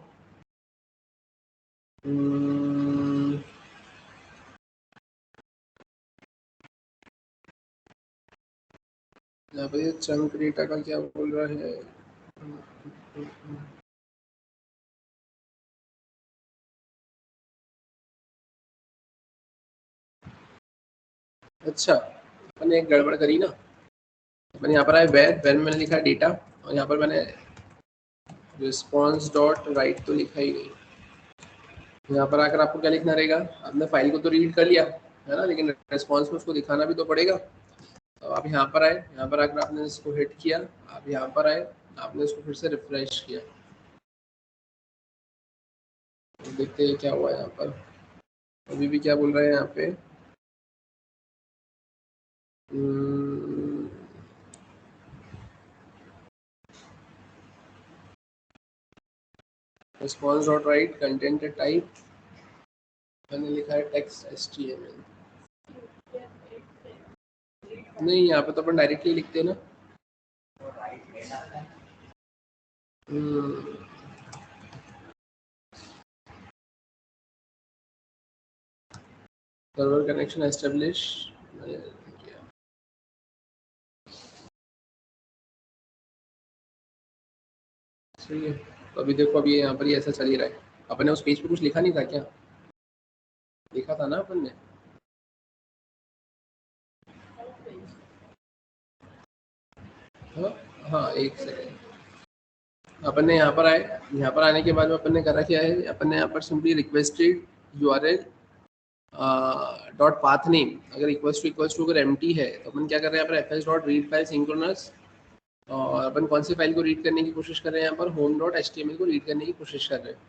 यहाँ पर ये चंक डेटा का क्या बोल रहा है। अच्छा, अपन ने एक गड़बड़ करी ना। अपन यहाँ पर आए वेर में मैंने लिखा डेटा, और यहाँ पर मैंने रिस्पॉन्स डॉट राइट तो लिखा ही नहीं। यहाँ पर आकर आपको क्या लिखना रहेगा? आपने फाइल को तो रीड कर लिया है ना, लेकिन रिस्पॉन्स में उसको दिखाना भी तो पड़ेगा। तो आप यहाँ पर आए, यहाँ पर आकर आपने इसको हिट किया, आप यहाँ पर आए, आपने इसको फिर से रिफ्रेश किया। तो देखते हैं क्या हुआ यहाँ पर। अभी भी क्या बोल रहे हैं यहाँ पे, response dot right content type, मैंने लिखा है टेक्स्ट HTML। नहीं, यहाँ पे तो अपन डायरेक्टली लिखते हैं ना। सर्वर कनेक्शन एस्टेब्लिश किया। सही है। तो अभी देखो, अभी यहाँ पर ही ऐसा चल ही रहा है। अपन ने उस पेज पे कुछ लिखा नहीं था क्या? लिखा था ना अपन ने। हाँ हाँ, एक सेकेंड। अपन ने यहाँ पर आए, यहाँ पर आने के बाद में अपन ने करा क्या है, अपन ने यहाँ पर simply requested URL dot path name अगर इक्वल्स टू अगर एम्प्टी है तो अपन क्या कर रहे हैं यहाँ पर fs dot read file synchronous. और अपन कौन सी फाइल को रीड करने की कोशिश कर रहे हैं? यहाँ पर होम डॉट HTML को रीड करने की कोशिश कर रहे हैं।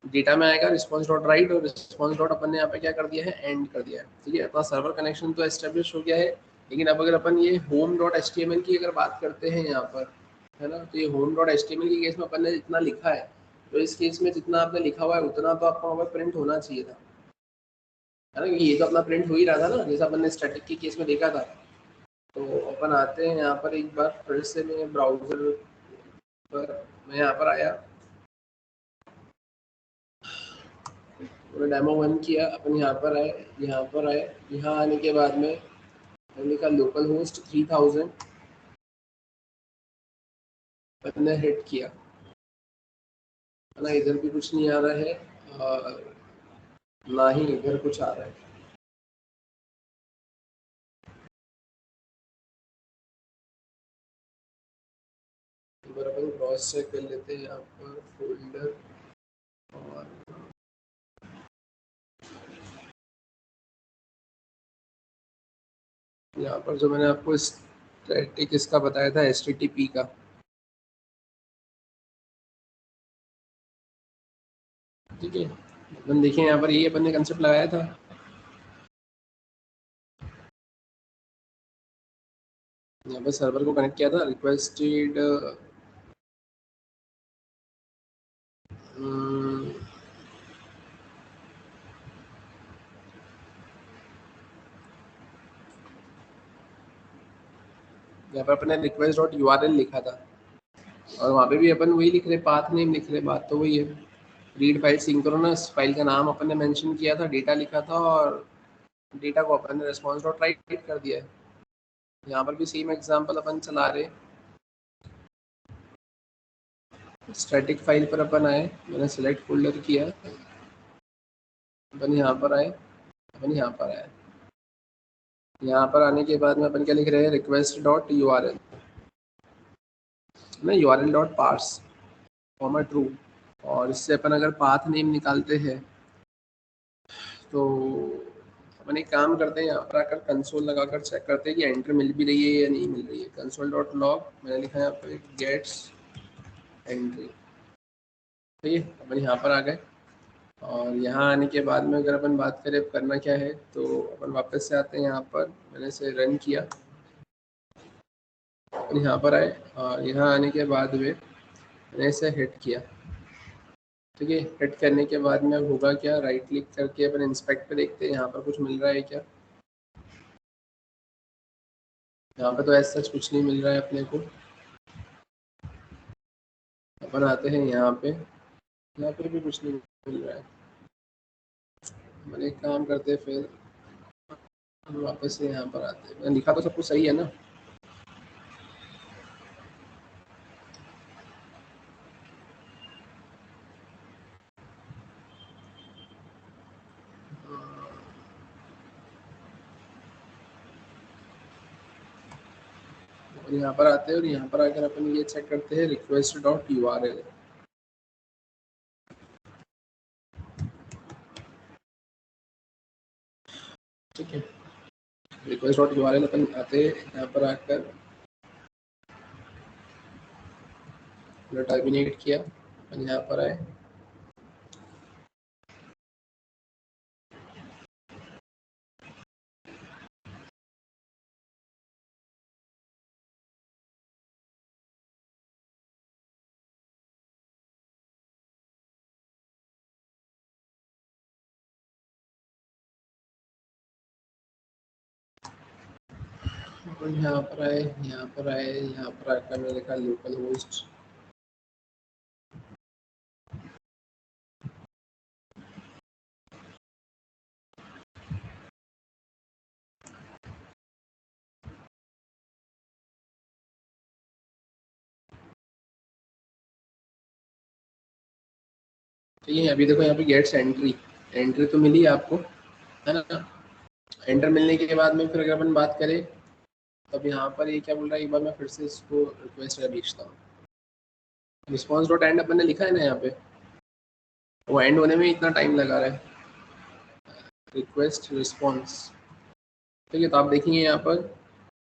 डेटा में आएगा रिस्पॉन्स डॉट राइट, और रिस्पॉन्स डॉट अपन ने यहाँ पे क्या कर दिया है, एंड कर दिया है। ठीक है, अपना सर्वर कनेक्शन तो एस्टेब्लिश हो गया है। लेकिन अब अगर अपन ये होम डॉट HTML की अगर बात करते हैं यहाँ पर, है ना, तो ये होम डॉट HTML के केस में अपन ने जितना लिखा है, तो इस केस में जितना आपने लिखा हुआ है उतना तो आपका वहाँ पर प्रिंट होना चाहिए था, है ना, क्योंकि ये तो अपना प्रिंट हो ही रहा था ना, जैसा अपन ने स्टैटिक के केस में देखा था। तो अपन आते हैं यहाँ पर एक बार फिर से, मैं ब्राउजर पर, मैं यहाँ पर आया, मैंने डेमो 1 किया। अपन यहाँ पर आए, यहाँ पर आए, यहाँ आने के बाद में मैंने लिखा लोकल होस्ट 3000, मैंने हिट किया, है ना। इधर भी कुछ नहीं आ रहा है, और ना ही इधर कुछ आ रहा है। एक बार अपन क्रॉस चेक कर लेते हैं यहाँ पर फोल्डर, और यहाँ पर जो मैंने आपको स्टैटिक इसका बताया था HTTP का, ठीक है, अपन देखें यहाँ पर ये अपन ने कंसेप्ट लगाया था। यहाँ पर सर्वर को कनेक्ट किया था, रिक्वेस्टेड यहाँ पर अपने रिक्वेस्ट डॉट URL लिखा था, और वहाँ पे भी अपन वही लिख रहे, पाथ नेम लिख रहे, बात तो वही है। रीड फाइल सिंक्रोनस, फाइल का नाम अपन ने मेंशन किया था, डेटा लिखा था, और डेटा को अपन ने रिस्पॉन्स डॉट राइट कर दिया है। यहाँ पर भी सेम एग्जांपल अपन चला रहे। स्टैटिक फाइल पर अपन आए, मैंने सेलेक्ट फोल्डर किया, अपन यहाँ पर आए, अपन यहाँ पर आए, यहाँ पर आने के बाद में अपन क्या लिख रहे हैं, रिक्वेस्ट डॉट URL ना, URL dot parse comma true. और इससे अपन अगर पाथ नेम निकालते हैं तो अपन एक काम करते हैं, यहाँ पर आकर कंसोल लगाकर चेक करते हैं कि एंट्री मिल भी रही है या नहीं मिल रही है। कंसोल डॉट लॉग मैंने लिखा है यहाँ पर गेट्स एंट्री। ठीक है, अपन यहाँ पर आ गए, और यहाँ आने के बाद में अगर अपन बात करें अब करना क्या है, तो अपन वापस से आते हैं यहाँ पर। मैंने इसे रन किया और यहाँ पर आए, और यहाँ आने के बाद में मैंने इसे हिट किया। ठीक है, हिट करने के बाद में अब होगा क्या, राइट क्लिक करके अपन इंस्पेक्ट पे देखते हैं यहाँ पर कुछ मिल रहा है क्या। यहाँ पे तो ऐसा सच कुछ नहीं मिल रहा है अपने को। अपन आते हैं यहाँ पे, यहाँ पे भी कुछ नहीं मिल रहा है। अपन एक काम करते हैं फिर, हम वापस से यहाँ पर आते हैं। मैंने लिखा तो सब कुछ सही है ना। और यहाँ पर आते हैं और यहाँ पर आकर अपन ये चेक करते हैं request dot U R L. ठीक है, request dot U R L upon आते हैं, यहाँ पर आकर टर्मिनेट किया, अपन यहाँ पर आए। और यहाँ पर आए, यहाँ पर आए, यहाँ पर आकर मैंने लिखा लोकल होस्ट। ठीक है, अभी देखो यहाँ पे गेट्स एंट्री, एंट्री तो मिली आपको, है ना। एंटर मिलने के बाद में फिर अगर अपन बात करें, तब यहाँ पर ये क्या बोल रहा है, एक बार मैं फिर से इसको रिक्वेस्ट भेजता हूँ। रिस्पॉन्स डॉट एंड अपन ने लिखा है ना यहाँ पे, वो एंड होने में इतना टाइम लगा रहा है, रिक्वेस्ट रिस्पॉन्स। ठीक है, तो आप देखेंगे यहाँ पर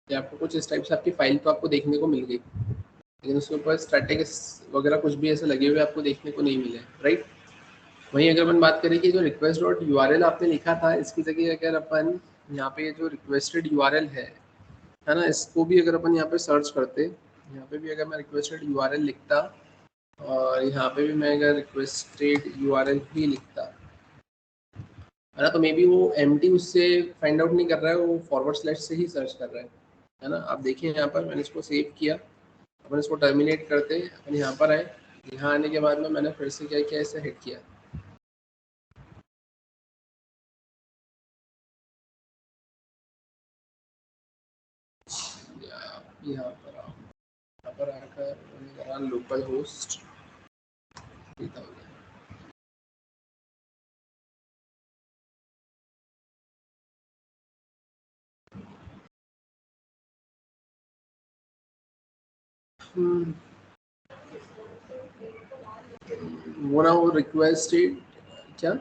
कि आपको कुछ इस टाइप से आपकी फाइल तो आपको देखने को मिल गई, लेकिन उसके ऊपर स्टैटिक्स वगैरह कुछ भी ऐसे लगे हुए आपको देखने को नहीं मिले, राइट। वहीं अगर अपन बात करें कि जो request dot U R L आपने लिखा था, इसकी जगह अगर अपन यहाँ पे जो रिक्वेस्टेड यू आर एल है ना, इसको भी अगर अपन यहाँ पे सर्च करते, यहाँ पे भी अगर मैं रिक्वेस्टेड यू आर एल लिखता और यहाँ पे भी मैं अगर रिक्वेस्टेड यू आर एल ही लिखता, है ना, तो मे बी वो एम टी उससे फाइंड आउट नहीं कर रहा है, वो फॉरवर्ड स्लैश से ही सर्च कर रहा है ना। आप देखिए यहाँ पर मैंने इसको सेव किया, अपन इसको टर्मिनेट करते, अपन यहाँ पर आए, यहाँ आने के बाद में मैंने फिर से क्या किया, इसे हिट किया। यहाँ पर आओ, यहाँ पर आकर मैंने करा लोकल होस्ट 3000। वो ना वो रिक्वेस्टेड क्या,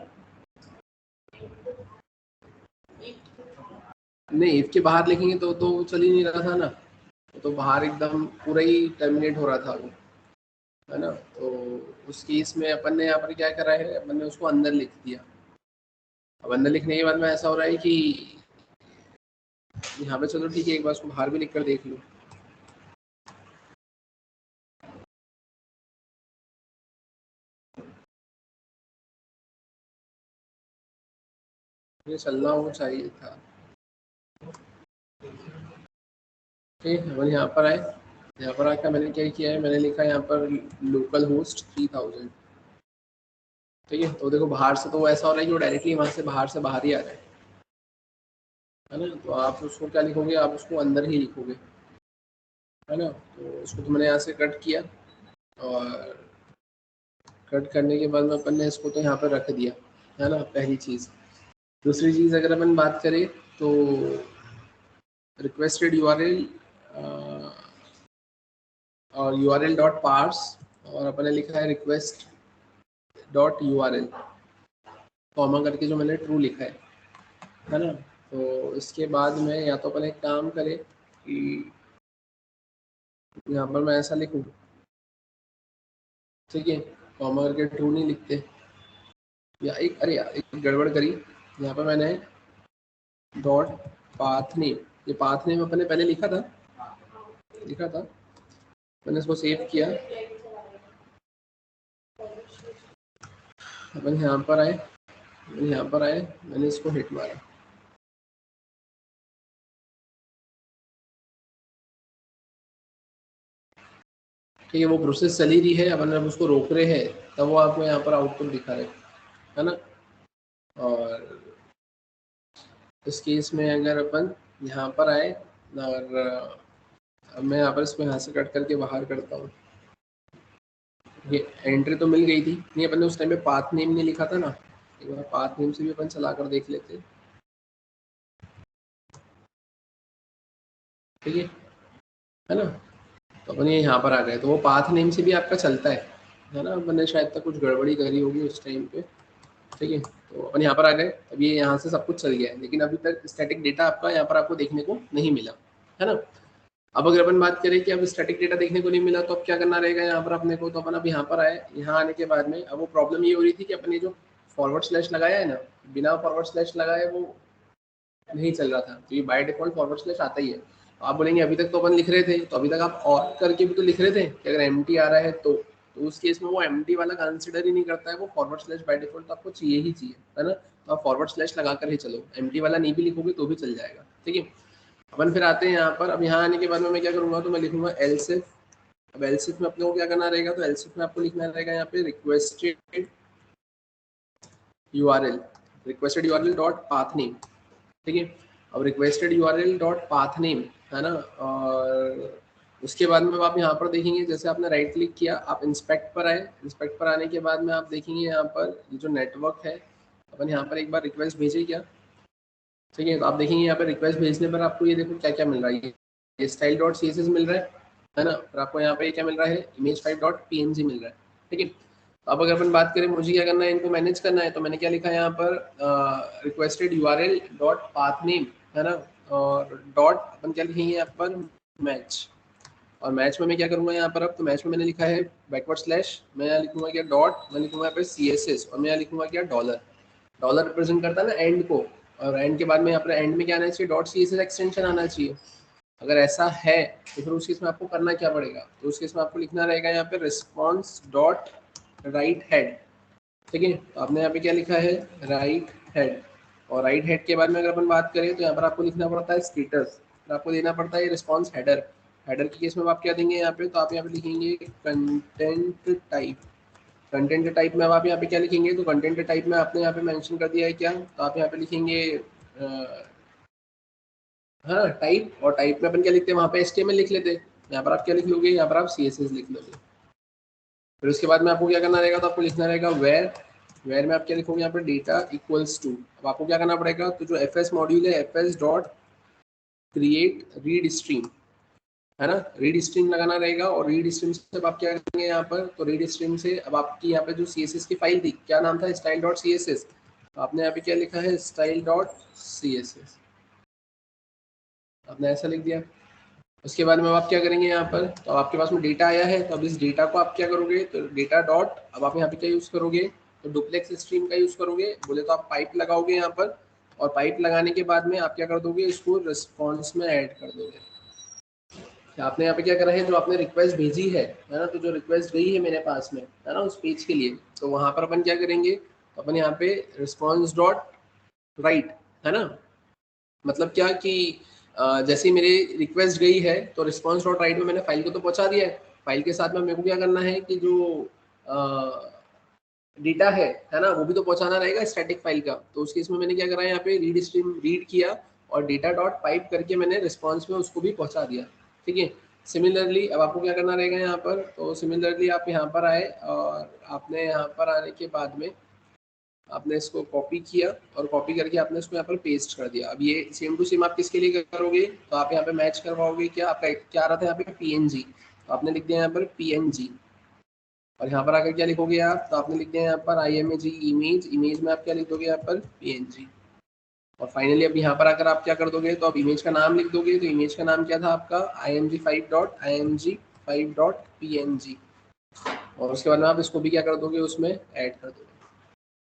नहीं इफ के बाहर लिखेंगे तो चल ही नहीं रहा था ना, तो बाहर एकदम पूरा ही टर्मिनेट हो रहा था वो, है ना। तो उस केस में अपन ने यहाँ पर क्या करा है, अपन ने उसको अंदर लिख दिया। अब अंदर लिखने के बाद में ऐसा हो रहा है कि यहाँ पे, चलो ठीक है, एक बार उसको बाहर भी लिख कर देख लो। ये चलना वो चाहिए था। ठीक है, अपन यहाँ पर आए, यहाँ पर आकर मैंने क्या किया है, मैंने लिखा है यहाँ पर लोकल होस्ट 3000। ठीक है, तो देखो बाहर से तो वो ऐसा हो रहा है कि वो डायरेक्टली वहाँ से बाहर ही आ रहा है ना। तो आप उसको क्या लिखोगे, आप उसको अंदर ही लिखोगे, है ना। तो उसको तो मैंने यहाँ से कट किया, और कट करने के बाद में अपन ने इसको तो यहाँ पर रख दिया, है ना, पहली चीज़। दूसरी चीज़ अगर अपन बात करें, तो रिक्वेस्टेड यू आर एल और U R L dot parse, और अपन ने लिखा है request dot U R L, comma करके जो मैंने ट्रू लिखा है ना। तो इसके बाद में या तो अपन एक काम करें कि यहाँ पर मैं ऐसा लिखूँ, ठीक है, कॉमा करके ट्रू नहीं लिखते, या एक, अरे यार एक गड़बड़ करी यहाँ पर मैंने, डॉट पाथ नेम, ये पाथ नेम अपने पहले लिखा था, मैंने इसको सेव किया, अपन यहाँ पर आए, मैंने इसको हिट मारा, ठीक है, वो प्रोसेस चली रही है, अपन जब उसको रोक रहे हैं तब वो आपको यहाँ पर आउटपुट दिखा रहे है ना। और इस केस में अगर अपन यहाँ पर आए और अब मैं यहाँ पर इसको यहाँ से कट करके बाहर करता हूँ, ये एंट्री तो मिल गई थी, नहीं अपन ने उस टाइम पे पाथ नेम नहीं लिखा था ना, एक बार पाथ नेम से भी अपन चला कर देख लेते, ठीक है ना। तो अपन ये यहाँ पर आ गए, तो वो पाथ नेम से भी आपका चलता है ना। मैंने शायद तक कुछ गड़बड़ी करी होगी उस टाइम पे, ठीक है। तो अपन यहाँ पर आ गए, अब ये यहाँ से सब कुछ चल गया है, लेकिन अभी तक स्टैटिक डेटा आपका यहाँ पर आपको देखने को नहीं मिला, है ना। अब अगर अपन बात करें कि अब स्टैटिक डेटा देखने को नहीं मिला तो अब क्या करना रहेगा यहाँ पर अपने को, तो अपन अब यहाँ पर आए, यहाँ आने के बाद में अब वो प्रॉब्लम ये हो रही थी कि अपन ने जो फॉरवर्ड स्लैश लगाया है ना, बिना फॉरवर्ड स्लैश लगाए वो नहीं चल रहा था, तो ये बाय डिफॉल्ट फॉरवर्ड स्लैश आता ही है। आप बोलेंगे अभी तक तो अपन लिख रहे थे, तो अभी तक आप और करके भी तो लिख रहे थे कि अगर एम्प्टी आ रहा है तो उस केस में वो एम्प्टी वाला कंसिडर ही नहीं करता है, वो फॉरवर्ड स्लैश बाय डिफॉल्ट तो आपको चाहिए ही चाहिए, है ना। तो आप फॉरवर्ड स्लैश लगा कर ही चलो, एम्प्टी वाला नहीं भी लिखोगे तो भी चल जाएगा, ठीक है। अपन फिर आते हैं यहाँ पर, अब यहाँ आने के बाद में मैं क्या करूँगा, तो मैं लिखूंगा एल्सिफ। अब एल्सिफ में अपने को क्या करना रहेगा, तो एल्सिफ में आपको लिखना रहेगा यहाँ पे requested URL, dot path name, ठीक है। अब requested URL dot path name, है ना। और उसके बाद में आप यहाँ पर देखेंगे, जैसे आपने राइट क्लिक किया, आप इंस्पेक्ट पर आए, इंस्पेक्ट पर आने के बाद में आप देखेंगे यहाँ पर ये जो नेटवर्क है, अपन यहाँ पर एक बार रिक्वेस्ट भेजे क्या, ठीक है। तो आप देखेंगे यहाँ पर रिक्वेस्ट भेजने पर आपको ये देखो क्या क्या मिल रहा है, ये style dot C S S मिल रहा है ना। और आपको यहाँ पे क्या मिल रहा है, image 5 dot P N G मिल रहा है, ठीक है। तो अब अगर अपन बात करें मुझे क्या करना है, इनको मैनेज करना है, तो मैंने क्या लिखा है यहाँ पर, requested URL dot path name, है ना। और डॉट अपन क्या लिखेंगे यहाँ पर, मैच। और मैच में मैं क्या करूँगा यहाँ पर, अब तो मैच में मैंने लिखा है बैकवर्ड स्लैश, मैं यहाँ लिखूंगा क्या डॉट, मैं लिखूंगा यहाँ पे सी एस एस, और मैं यहाँ लिखूंगा क्या डॉलर, डॉलर रिप्रेजेंट करता है ना एंड को, और एंड के बाद में यहाँ पर एंड में क्या आना चाहिए, dot C S S extension आना चाहिए। अगर ऐसा है तो फिर उस केस में आपको करना क्या पड़ेगा, तो उस केस में आपको लिखना रहेगा यहाँ पे रिस्पॉन्स डॉट राइट हेड, ठीक है। तो आपने यहाँ पे क्या लिखा है, राइट हेड। और राइट हेड के बाद में अगर अपन बात करें तो यहाँ पर आपको लिखना पड़ता है स्टेटस, फिर आपको देना पड़ता है रिस्पॉन्स हेडर। हेडर के केस में आप क्या देंगे यहाँ पे, तो आप यहाँ पे लिखेंगे कंटेंट टाइप, कंटेंट टाइप में अब आप यहाँ पे क्या लिखेंगे, तो कंटेंट टाइप में आपने यहाँ पे मेंशन कर दिया है क्या, तो आप यहाँ पे लिखेंगे हाँ टाइप, और टाइप में अपन क्या लिखते हैं, वहाँ पे HTML लिख लेते हैं, यहाँ पर आप क्या लिख लोगे, यहाँ पर आप CSS लिख लोगे। फिर उसके बाद में आपको क्या करना रहेगा, तो आपको लिखना रहेगा वेयर में आप क्या लिखोगे यहाँ पर, डेटा इक्वल्स टू। अब आपको क्या करना पड़ेगा, तो जो FS मॉड्यूल है FS dot create read stream, है ना, रीड स्ट्रीम लगाना रहेगा। और रीड स्ट्रीम से अब आप क्या करेंगे यहाँ पर, तो रीड स्ट्रीम से अब आपकी यहाँ पे जो CSS की फाइल थी, क्या नाम था, स्टाइल डॉट CSS, आपने यहाँ पे क्या लिखा है, स्टाइल डॉट CSS, आपने ऐसा लिख दिया। उसके बाद में आप क्या करेंगे यहाँ पर, तो आपके पास में डेटा आया है, तो अब इस डेटा को आप क्या करोगे, तो डेटा डॉट, अब आप यहाँ पे क्या यूज़ करोगे, तो डुप्लेक्स स्ट्रीम का यूज़ करोगे, बोले तो आप पाइप लगाओगे यहाँ पर, और पाइप लगाने के बाद में आप क्या कर दोगे, इसको रिस्पॉन्स में ऐड कर दोगे। आपने यहाँ पे क्या करा है, जो आपने रिक्वेस्ट भेजी है ना, तो जो रिक्वेस्ट गई है मेरे पास में, है ना, उस पेज के लिए, तो वहाँ पर अपन क्या करेंगे, तो अपन यहाँ पे रिस्पॉन्स डॉट राइट, है ना, मतलब क्या कि जैसे मेरी रिक्वेस्ट गई है तो रिस्पॉन्स डॉट राइट में मैंने फाइल को तो पहुंचा दिया है, फाइल के साथ में मेरे को क्या करना है कि जो डेटा है ना, वो भी तो पहुंचाना रहेगा स्टैटिक फाइल का। तो उस केस में मैंने क्या करा है, यहाँ पे रीड स्ट्रीम रीड किया और डेटा डॉट पाइप करके मैंने रिस्पॉन्स में उसको भी पहुंचा दिया, ठीक है। सिमिलरली अब आपको क्या करना रहेगा यहाँ पर, तो सिमिलरली आप यहाँ पर आए, और आपने यहाँ पर आने के बाद में आपने इसको कॉपी किया, और कॉपी करके आपने इसको यहाँ पर पेस्ट कर दिया। अब ये सेम टू सेम आप किसके लिए करोगे, तो आप यहाँ पे मैच करवाओगे क्या, आपका क्या आ रहा था यहाँ पे PNG, तो आपने लिख दिया यहाँ पर PNG, और यहाँ पर आकर क्या लिखोगे आप, तो आपने लिख दिया यहाँ पर IMG इमेज, इमेज में आप क्या लिख दोगे यहाँ पर PNG। और फाइनली अब यहाँ पर आकर आप क्या कर दोगे, तो आप इमेज का नाम लिख दोगे, तो इमेज का नाम क्या था आपका, img5.png, और उसके बाद में आप इसको भी क्या कर दोगे, उसमें ऐड कर दोगे।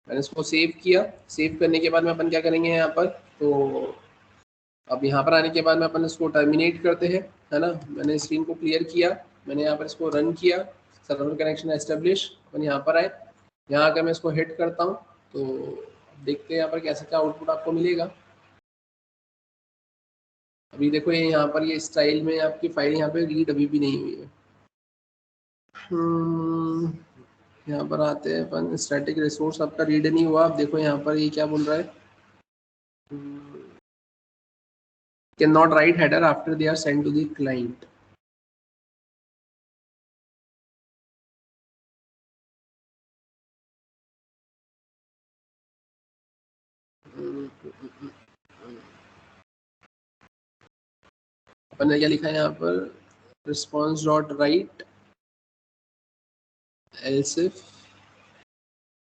मैंने इसको सेव किया। सेव करने के बाद में अपन क्या करेंगे यहाँ पर, तो अब यहाँ पर आने के बाद में अपन इसको टर्मिनेट करते हैं, है ना। मैंने स्क्रीन को क्लियर किया, मैंने यहाँ पर इसको रन किया, सर्वर कनेक्शन एस्टेब्लिश, अपन यहाँ पर आए, यहाँ आकर मैं इसको हिट करता हूँ, तो देखते हैं यहाँ पर कैसा क्या आउटपुट आपको मिलेगा। अभी देखो ये यहाँ पर ये स्टाइल में आपकी फाइल यहाँ पे रीड अभी भी नहीं हुई है। यहाँ पर आते हैं अपन, स्टैटिक रिसोर्स आपका रीड नहीं हुआ। आप देखो यहाँ पर ये क्या बोल रहा है, can not write header after they are send to the client. अपन ने क्या लिखा है यहाँ पर, रिस्पॉन्स डॉट राइट एल्सिफ,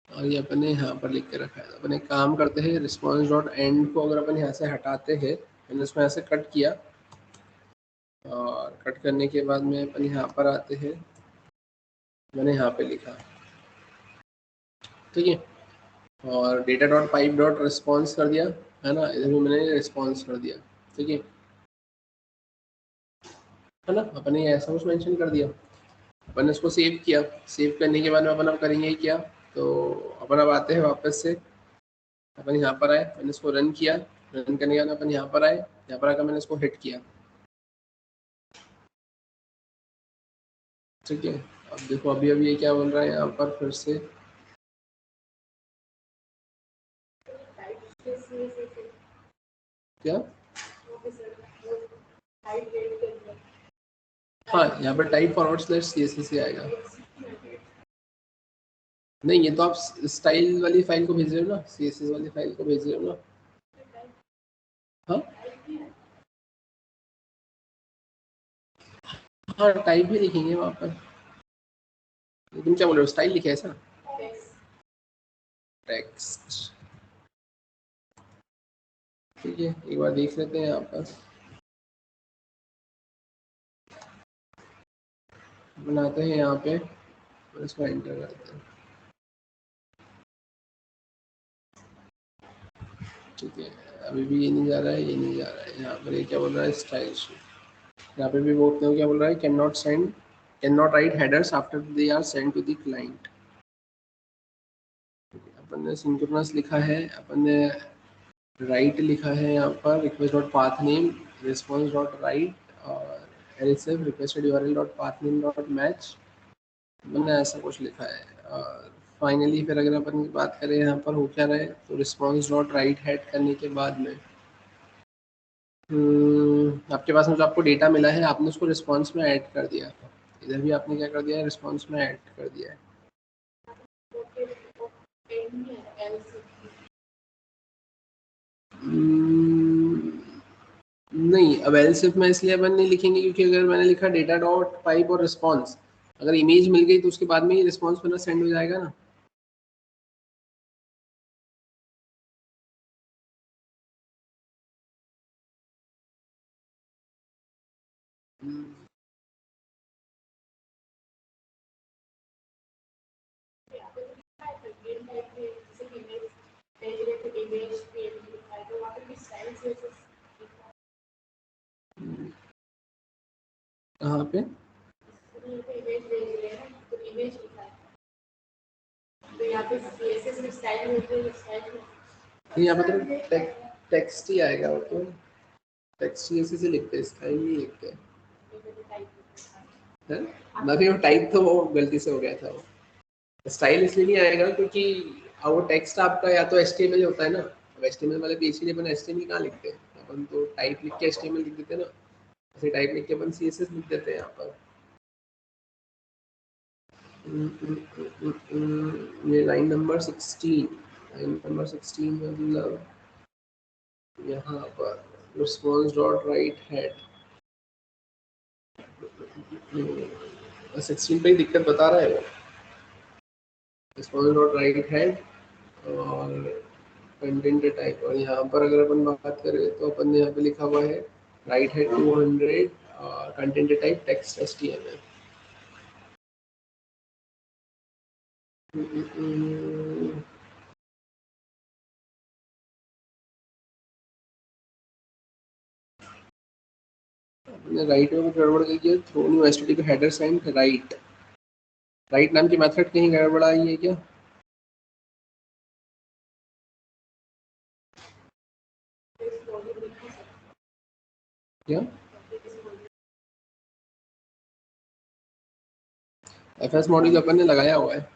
और ये अपन ने यहाँ पर लिख के रखा है। अपन एक काम करते हैं, रिस्पॉन्स डॉट एंड को अगर अपन यहाँ से हटाते हैं, मैंने इसको यहाँ से कट किया, और कट करने के बाद में अपन यहाँ पर आते हैं, मैंने यहाँ पे लिखा, ठीक है, और data dot pipe dot response कर दिया, है ना, इधर भी मैंने रिस्पॉन्स कर दिया, ठीक है ना। अपन ने ऐसा कुछ मेंशन कर दिया, अपन ने इसको सेव किया। सेव करने के बाद में अपन अब करेंगे क्या, तो अपन अब आते हैं वापस से, अपन यहाँ पर आए, मैंने इसको रन किया, रन करने के बाद अपन यहाँ पर आए, यहाँ पर आकर मैंने इसको हिट किया, ठीक है। अब देखो अभी अभी ये क्या बोल रहा है यहाँ पर फिर से, क्या, हाँ यहाँ पर टाइप फॉरवर्ड स्लैश CSS ही आएगा। नहीं, ये तो आप स्टाइल वाली फाइल को भेज रहे हो ना, CSS वाली फाइल को भेज रहे हो ना। हाँ हाँ, टाइप भी लिखेंगे वहाँ पर। तुम क्या बोल रहे हो, स्टाइल लिखे ऐसा, टेक्स्ट, ठीक है, एक बार देख लेते हैं यहाँ पर, बनाते हैं यहाँ पे, इसको एंटर करते हैं, ठीक है। अभी भी ये नहीं जा रहा है, ये नहीं जा रहा है। यहाँ पर ये क्या बोल रहा है, स्टाइल शीट, यहाँ पे भी वो क्या बोल रहा है, can not write headers after they are send to the client. अपन ने सिंक्रोनस लिखा है, अपन ने राइट लिखा है यहाँ पर, request dot path name, response dot write, और else if requested URL dot path name dot match, मैंने ऐसा कुछ लिखा है। और फाइनली फिर अगर अपन की बात करें यहाँ पर हो क्या रहे, तो रिस्पॉन्स डॉट राइट हेड करने के बाद में आपके पास में जो आपको डेटा मिला है, आपने उसको रिस्पॉन्स में ऐड कर दिया, इधर भी आपने क्या कर दिया है, रिस्पॉन्स में ऐड कर दिया है। नहीं, अब एल्सिफ में इसलिए अपन नहीं लिखेंगे क्योंकि अगर मैंने लिखा डेटा डॉट पाइप और रिस्पॉन्स, अगर इमेज मिल गई तो उसके बाद में ही रिस्पॉन्स बना सेंड हो जाएगा ना। कहाँ पे, यहाँ पे तो टेक्स्ट ही आएगा, वो तो टेक्स्ट ही ऐसे से लिखते हैं, स्टाइल नहीं लिखते हैं। मैं टाइप तो वो गलती से हो गया था, वो स्टाइल इसलिए नहीं आएगा क्योंकि वो टेक्स्ट आपका या तो HTML होता है ना, अब HTML वाले पेज के लिए अपन HTML कहाँ लिखते हैं, अपन तो टाइप लिख के HTML लिख देते हैं ना, ऐसे टाइप लिख के अपन CSS लिख देते हैं यहाँ पर। ये लाइन नंबर 16 मतलब यहाँ पर रिस्पॉन्स डॉट राइट हेड 16 पे ही दिक्कत बता रहा है वो, रिस्पॉन्स डॉट राइट हेड और कंटेंट टाइप, और यहाँ पर अगर अपन बात करें तो अपन ने यहाँ पे लिखा हुआ है write head 200 content type text HTML। Write में कुछ गड़बड़ की है, throw new HTTP header send write. Write नाम की मेथड कहीं गड़बड़ आई है क्या? क्या एफएस मॉड्यूल अपन ने लगाया हुआ है?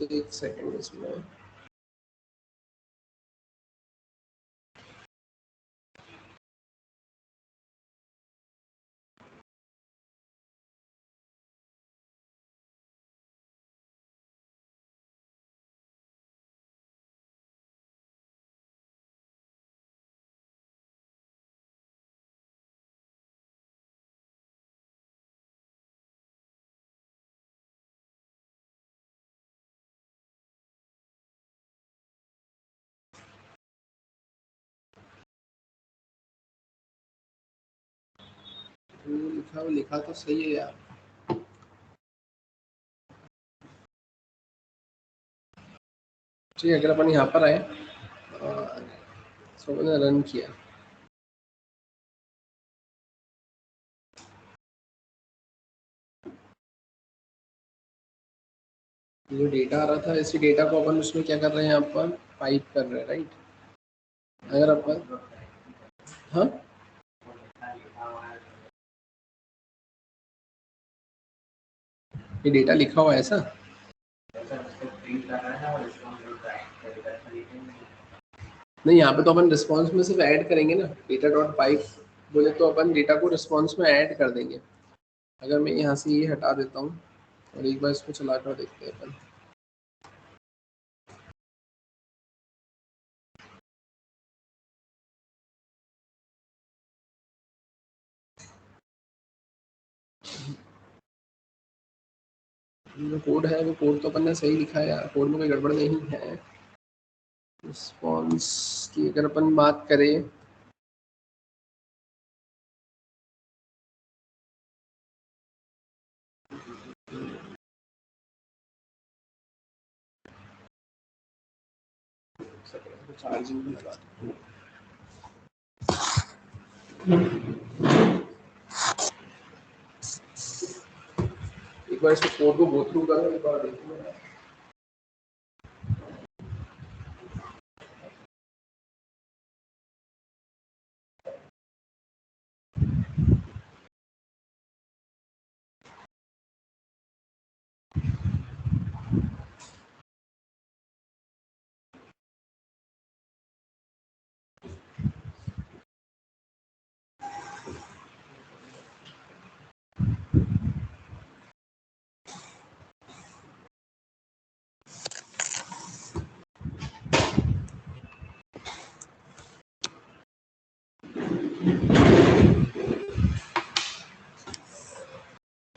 एक सेकंड इसमें। लिखा तो सही है यार। ठीक है, अगर अपन यहाँ पर आए तो मैंने रन किया, जो डेटा आ रहा था इसी डेटा को अपन उसमें क्या कर रहे हैं, यहाँ पर पाइप कर रहे हैं, राइट? अगर अपन, हाँ ये डेटा लिखा हुआ है ऐसा? नहीं, यहाँ पे तो अपन रिस्पॉन्स में सिर्फ ऐड करेंगे ना, डेटा डॉट पाइप बोले तो अपन डेटा को रिस्पॉन्स में ऐड कर देंगे। अगर मैं यहाँ से ये हटा देता हूँ और एक बार इसको चला कर देखते हैं अपन। जो कोड है वो कोड तो अपन ने सही लिखा है यार, कोड में कोई गड़बड़ नहीं है। रिस्पॉन्स की अगर अपन बात करें, चार्जिंग में लगा दूं। एक बार इसको कोड को गो थ्रू करो, एक बार देखूंगा।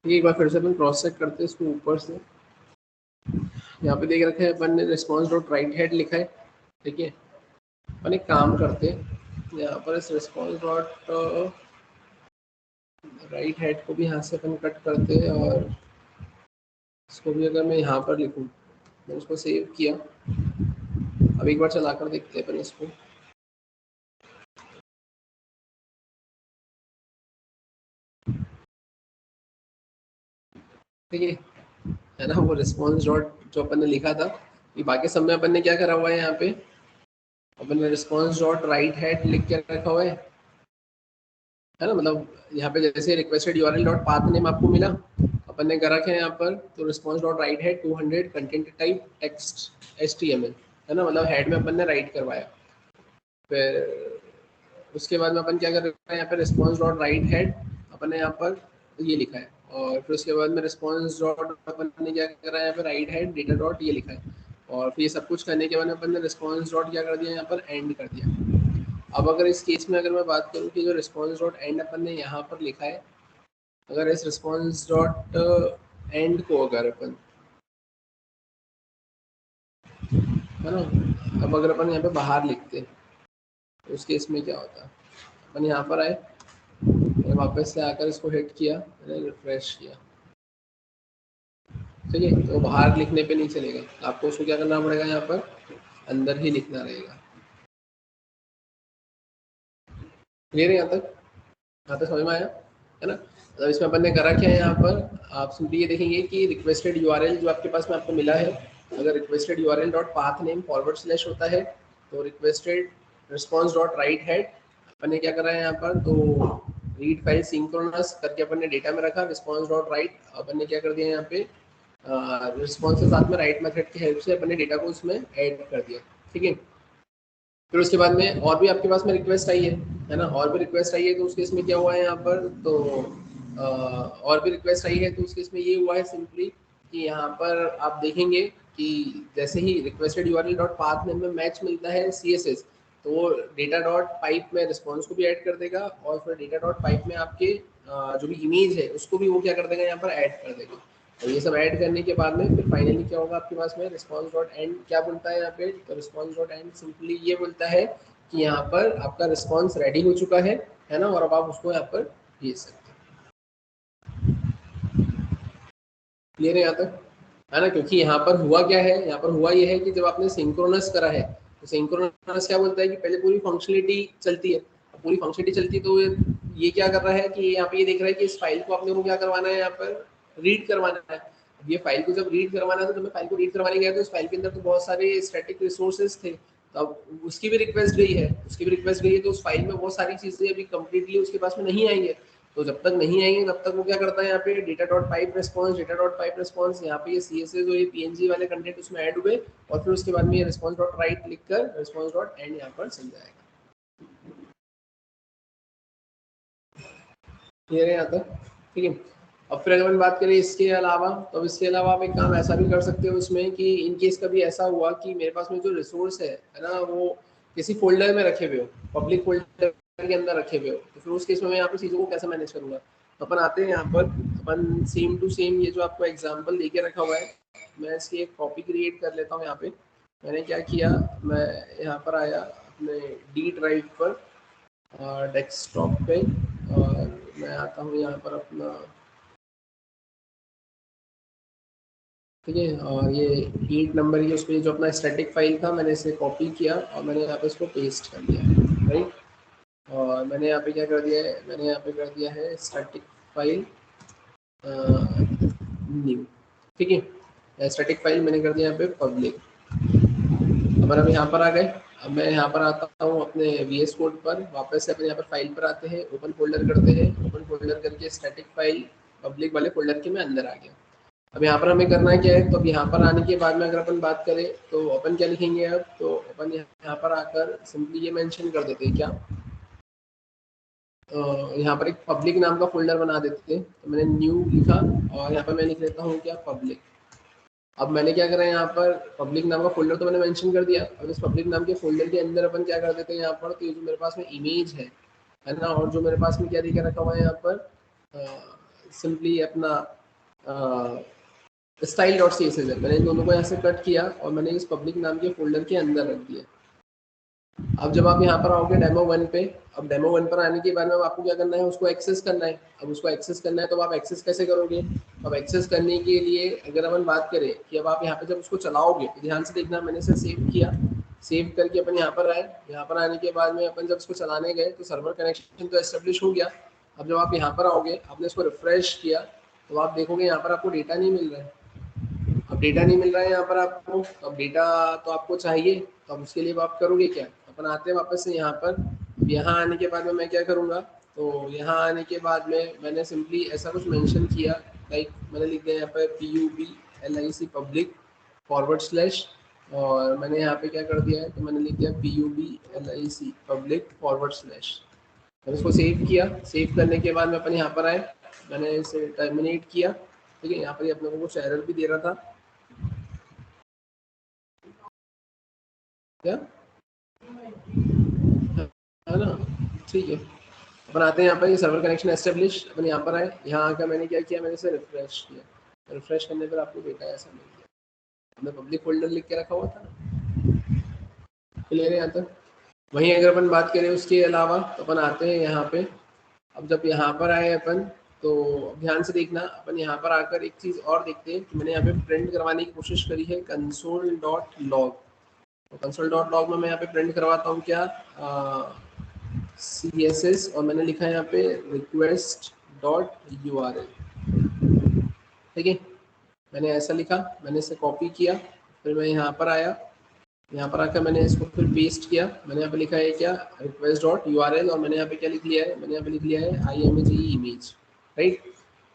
एक बार फिर से अपन क्रॉस चेक करते हैं इसको ऊपर से। यहाँ पे देख रखे हैं अपन ने रिस्पॉन्स डॉट राइट हेड लिखा है, ठीक है। अपन एक काम करते हैं, यहाँ पर इस रिस्पॉन्स डॉट राइट हेड को भी यहाँ से अपन कट करते हैं और इसको भी अगर मैं यहाँ पर लिखूँ, मैंने उसको सेव किया, अब एक बार चला कर देखते हैं अपन इसको। ठीक है ना, वो रिस्पॉन्स डॉट जो अपन ने लिखा था, ये बाकी सब में अपन ने क्या करा हुआ है, यहाँ पे अपन ने रिस्पॉन्स डॉट राइट हेड लिख के रखा हुआ है ना। मतलब यहाँ पे जैसे requested URL dot path name आपको मिला, अपन ने कर रखे हैं यहाँ पर, तो response dot write head 200 content type text HTML, है ना। मतलब हेड में अपन ने राइट करवाया। फिर उसके बाद में अपन क्या कर रहे हैं, यहाँ पे रिस्पॉन्स डॉट राइट हेड अपन ने यहाँ पर ये लिखा है, और फिर उसके बाद में रिस्पॉन्स डॉट अपन ने क्या करा है, यहाँ पे राइट हेड डेटा डॉट ये लिखा है। और फिर ये सब कुछ करने के बाद में अपन ने रिस्पॉन्स डॉट क्या कर दिया, यहाँ पर एंड कर दिया। अब अगर इस केस में अगर मैं बात करूँ कि जो रिस्पॉन्स डॉट एंड अपन ने यहाँ पर लिखा है, अगर इस रिस्पॉन्स डॉट एंड को अगर अपन, है ना, अब अगर अपन यहाँ पे बाहर लिखते तो उस केस में क्या होता, अपन यहाँ पर आए, मैंने वापस से आकर इसको हिट किया, मैंने रिफ्रेश किया, ठीक है, तो बाहर लिखने पे नहीं चलेगा, आपको उसको क्या करना पड़ेगा, यहाँ पर अंदर ही लिखना रहेगा। क्लियर है यहाँ तक समझ में आया है ना। तो इसमें अपन ने करा क्या है, यहाँ पर आप सिंपली ये देखेंगे कि रिक्वेस्टेड यूआरएल जो आपके पास में आपको मिला है, अगर requested URL dot path name forward slash होता है तो requested response dot write head अपन ने क्या करा है यहाँ पर, तो रीड फाइल सिंक्रोनस करके अपन ने डेटा में रखा, रिस्पॉन्स डॉट राइट अपन ने क्या कर दिया यहाँ पे रिस्पॉन्स के साथ में राइट मेथड की हेल्प से अपन ने डेटा को उसमें ऐड कर दिया। ठीक है, फिर उसके बाद में और भी आपके पास में रिक्वेस्ट आई है ना, और भी रिक्वेस्ट आई है तो उस केस में क्या हुआ है यहाँ पर, तो और भी रिक्वेस्ट आई है तो उस केस में ये हुआ है सिंपली कि यहाँ पर आप देखेंगे कि जैसे he requested URL dot path name में मैच मिलता है सीएसएस, तो वो डेटा डॉट पाइप में रिस्पॉन्स को भी ऐड कर देगा और फिर डेटा डॉट पाइप में आपके जो भी इमेज है उसको भी वो क्या कर देगा यहाँ पर ऐड कर देगा। और ये सब ऐड करने के बाद में फिर फाइनली क्या होगा आपके पास में, रिस्पॉन्स डॉट एंड क्या बोलता है यहाँ पे, तो रिस्पॉन्स डॉट एंड सिंपली ये बोलता है कि यहाँ पर आपका रिस्पॉन्स रेडी हो चुका है ना, और अब आप उसको यहाँ पर भेज सकते हैं। क्लियर है यहाँ तक, है ना। क्योंकि यहाँ पर हुआ क्या है, यहाँ पर हुआ ये है कि जब आपने सिंक्रोनस करा है तो सिंक्रोनस क्या बोलता है कि पहले पूरी फंक्शनलिटी चलती है, पूरी फंक्शनलिटी चलती है तो ये क्या कर रहा है कि यहाँ पे ये देख रहा है कि इस फाइल को अपने को क्या करवाना है, यहाँ पर रीड करवाना है। अब ये फाइल को जब रीड करवाना है तो जब मैं फाइल को रीड करवाने गया तो इस फाइल के अंदर तो बहुत सारे स्टैटिक रिसोर्सेज थे, तो अब उसकी भी रिक्वेस्ट गई है, तो उस फाइल में बहुत सारी चीजें अभी कंप्लीटली उसके पास में नहीं आई है। तो जब तक नहीं आएंगे तब तक वो क्या करता है यहाँ पे डेटा डॉट पाइप रिस्पॉन्स यहाँ पे ये सीएसएस और ये पीएनजी वाले कंटेंट उसमें ऐड हुए और फिर उसके बाद में ये रिस्पॉन्स डॉट राइट लिखकर रिस्पॉन्स डॉट एंड यहाँ पर चल जाएगा। क्लियर है यहाँ तक, ठीक है। अब फिर अगर हम बात करें इसके अलावा, तो इसके अलावा आप एक काम ऐसा भी कर सकते हो उसमें कि इन केस कभी ऐसा हुआ कि मेरे पास में जो रिसोर्स है ना, वो किसी फोल्डर में रखे हुए हो, पब्लिक फोल्डर के अंदर रखे हुए हो, तो फिर उस केस में मैं यहाँ पर चीज़ों को कैसे मैनेज करूँगा। तो अपन आते हैं यहाँ पर, अपन सेम टू सेम ये जो आपको एग्जाम्पल देके रखा हुआ है, मैं इसकी एक कॉपी क्रिएट कर लेता हूँ। यहाँ पे मैंने क्या किया, मैं यहाँ पर आया अपने डी ड्राइव पर डेस्कटॉप पे, और मैं आता हूँ यहाँ पर अपना, ठीक है, और ये हीट नंबर ये उसमें जो अपना स्टैटिक फाइल था मैंने इसे कॉपी किया और मैंने यहाँ पे इसको पेस्ट कर दिया, राइट। और मैंने यहाँ पे क्या कर दिया है, मैंने यहाँ पे कर दिया है स्टैटिक फाइल न्यू, ठीक है, स्टैटिक फाइल मैंने कर दिया यहाँ पे पब्लिक। अपन अब यहाँ पर आ गए, अब मैं यहाँ पर आता हूँ अपने VS कोड पर, वापस से अपने यहाँ पर फाइल पर आते हैं, ओपन फोल्डर करते हैं, ओपन फोल्डर करके स्टैटिक फाइल पब्लिक वाले फोल्डर के मैं अंदर आ गया। अब यहाँ पर हमें करना क्या है, तो अब यहाँ पर आने के बाद में अगर अपन बात करें तो अपन क्या लिखेंगे अब, तो अपन यहाँ पर आकर सिंपली ये मेंशन कर देते हैं क्या, यहाँ पर एक पब्लिक नाम का फोल्डर बना देते हैं। तो मैंने न्यू लिखा और यहाँ पर मैं लिख लेता हूँ क्या, पब्लिक। अब मैंने क्या करा यहाँ पर, पब्लिक नाम का फोल्डर तो मैंने मेंशन कर दिया। अब इस पब्लिक नाम के फोल्डर के अंदर अपन क्या कर देते हैं यहाँ पर, तो ये जो मेरे पास में इमेज है ना, और जो मेरे पास में क्या दिखा रखा हुआ है यहाँ पर सिंपली अपना style dot C S S है, मैंने इन दोनों को यहाँ से कट किया और मैंने इस पब्लिक नाम के फोल्डर के अंदर रख दिया। अब जब आप यहाँ पर आओगे डेमो 1 पे, अब डेमो 1 पर आने के बाद में आपको क्या करना है, उसको एक्सेस करना है। अब उसको एक्सेस करना है तो आप एक्सेस कैसे करोगे, अब एक्सेस करने के लिए अगर अपन बात करें कि अब आप यहाँ पे जब उसको चलाओगे तो ध्यान से देखना, मैंने इसे सेव किया, सेव करके अपन यहाँ पर आए, यहाँ पर आने के बाद में अपन जब इसको चलाने गए तो सर्वर कनेक्शन तो एस्टेब्लिश हो गया। अब जब आप यहाँ पर आओगे, आपने इसको रिफ्रेश किया तो आप देखोगे यहाँ पर आपको डेटा नहीं मिल रहा है। अब डेटा नहीं मिल रहा है यहाँ पर आपको, अब डेटा तो आपको चाहिए, तो अब उसके लिए आप करोगे क्या, अपन आते हैं वापस से यहाँ पर। अब यहाँ आने के बाद में मैं क्या करूँगा, तो यहाँ आने के बाद में मैंने सिंपली ऐसा कुछ मेंशन किया, लाइक मैंने लिख दिया यहाँ पर PUBLIC पब्लिक फॉरवर्ड स्लैश, और मैंने यहाँ पे क्या कर दिया है, तो मैंने लिख दिया PUBLIC पब्लिक फॉरवर्ड स्लैश। मैंने इसको सेव किया, सेव करने के बाद में अपन यहाँ पर आए, मैंने इसे टर्मिनेट किया, ठीक है। यहाँ पर अपने को कुछ एरर भी दे रहा था क्या, है ना, ठीक है। अपन आते हैं यहाँ पर, ये सर्वर कनेक्शन एस्टेब्लिश, अपन यहाँ पर आए, यहाँ आकर मैंने क्या किया, मैंने इसे रिफ्रेश किया, रिफ्रेश करने पर आपको डेटा ऐसा मिल गया, हमने पब्लिक फोल्डर लिख के रखा हुआ था। क्लियर है यहाँ तक। वहीं अगर अपन बात करें उसके अलावा, तो अपन आते हैं यहाँ पे, अब जब यहाँ पर आए अपन, तो ध्यान से देखना, अपन यहाँ पर आकर एक चीज़ और देखते हैं कि मैंने यहाँ पे प्रिंट करवाने की कोशिश करी है कंसोल डॉट लॉग। तो कंसोल डॉट लॉग में मैं यहाँ पे प्रिंट करवाता हूँ क्या, CSS और मैंने लिखा है यहाँ पे request डॉट URL, ठीक है। मैंने ऐसा लिखा, मैंने इसे कॉपी किया, फिर मैं यहाँ पर आया, यहाँ पर आकर मैंने इसको फिर पेस्ट किया। मैंने यहाँ पे लिखा है क्या, request डॉट URL, और मैंने यहाँ पे क्या लिख लिया है, मैंने यहाँ पे लिख लिया है image इमेज, राइट।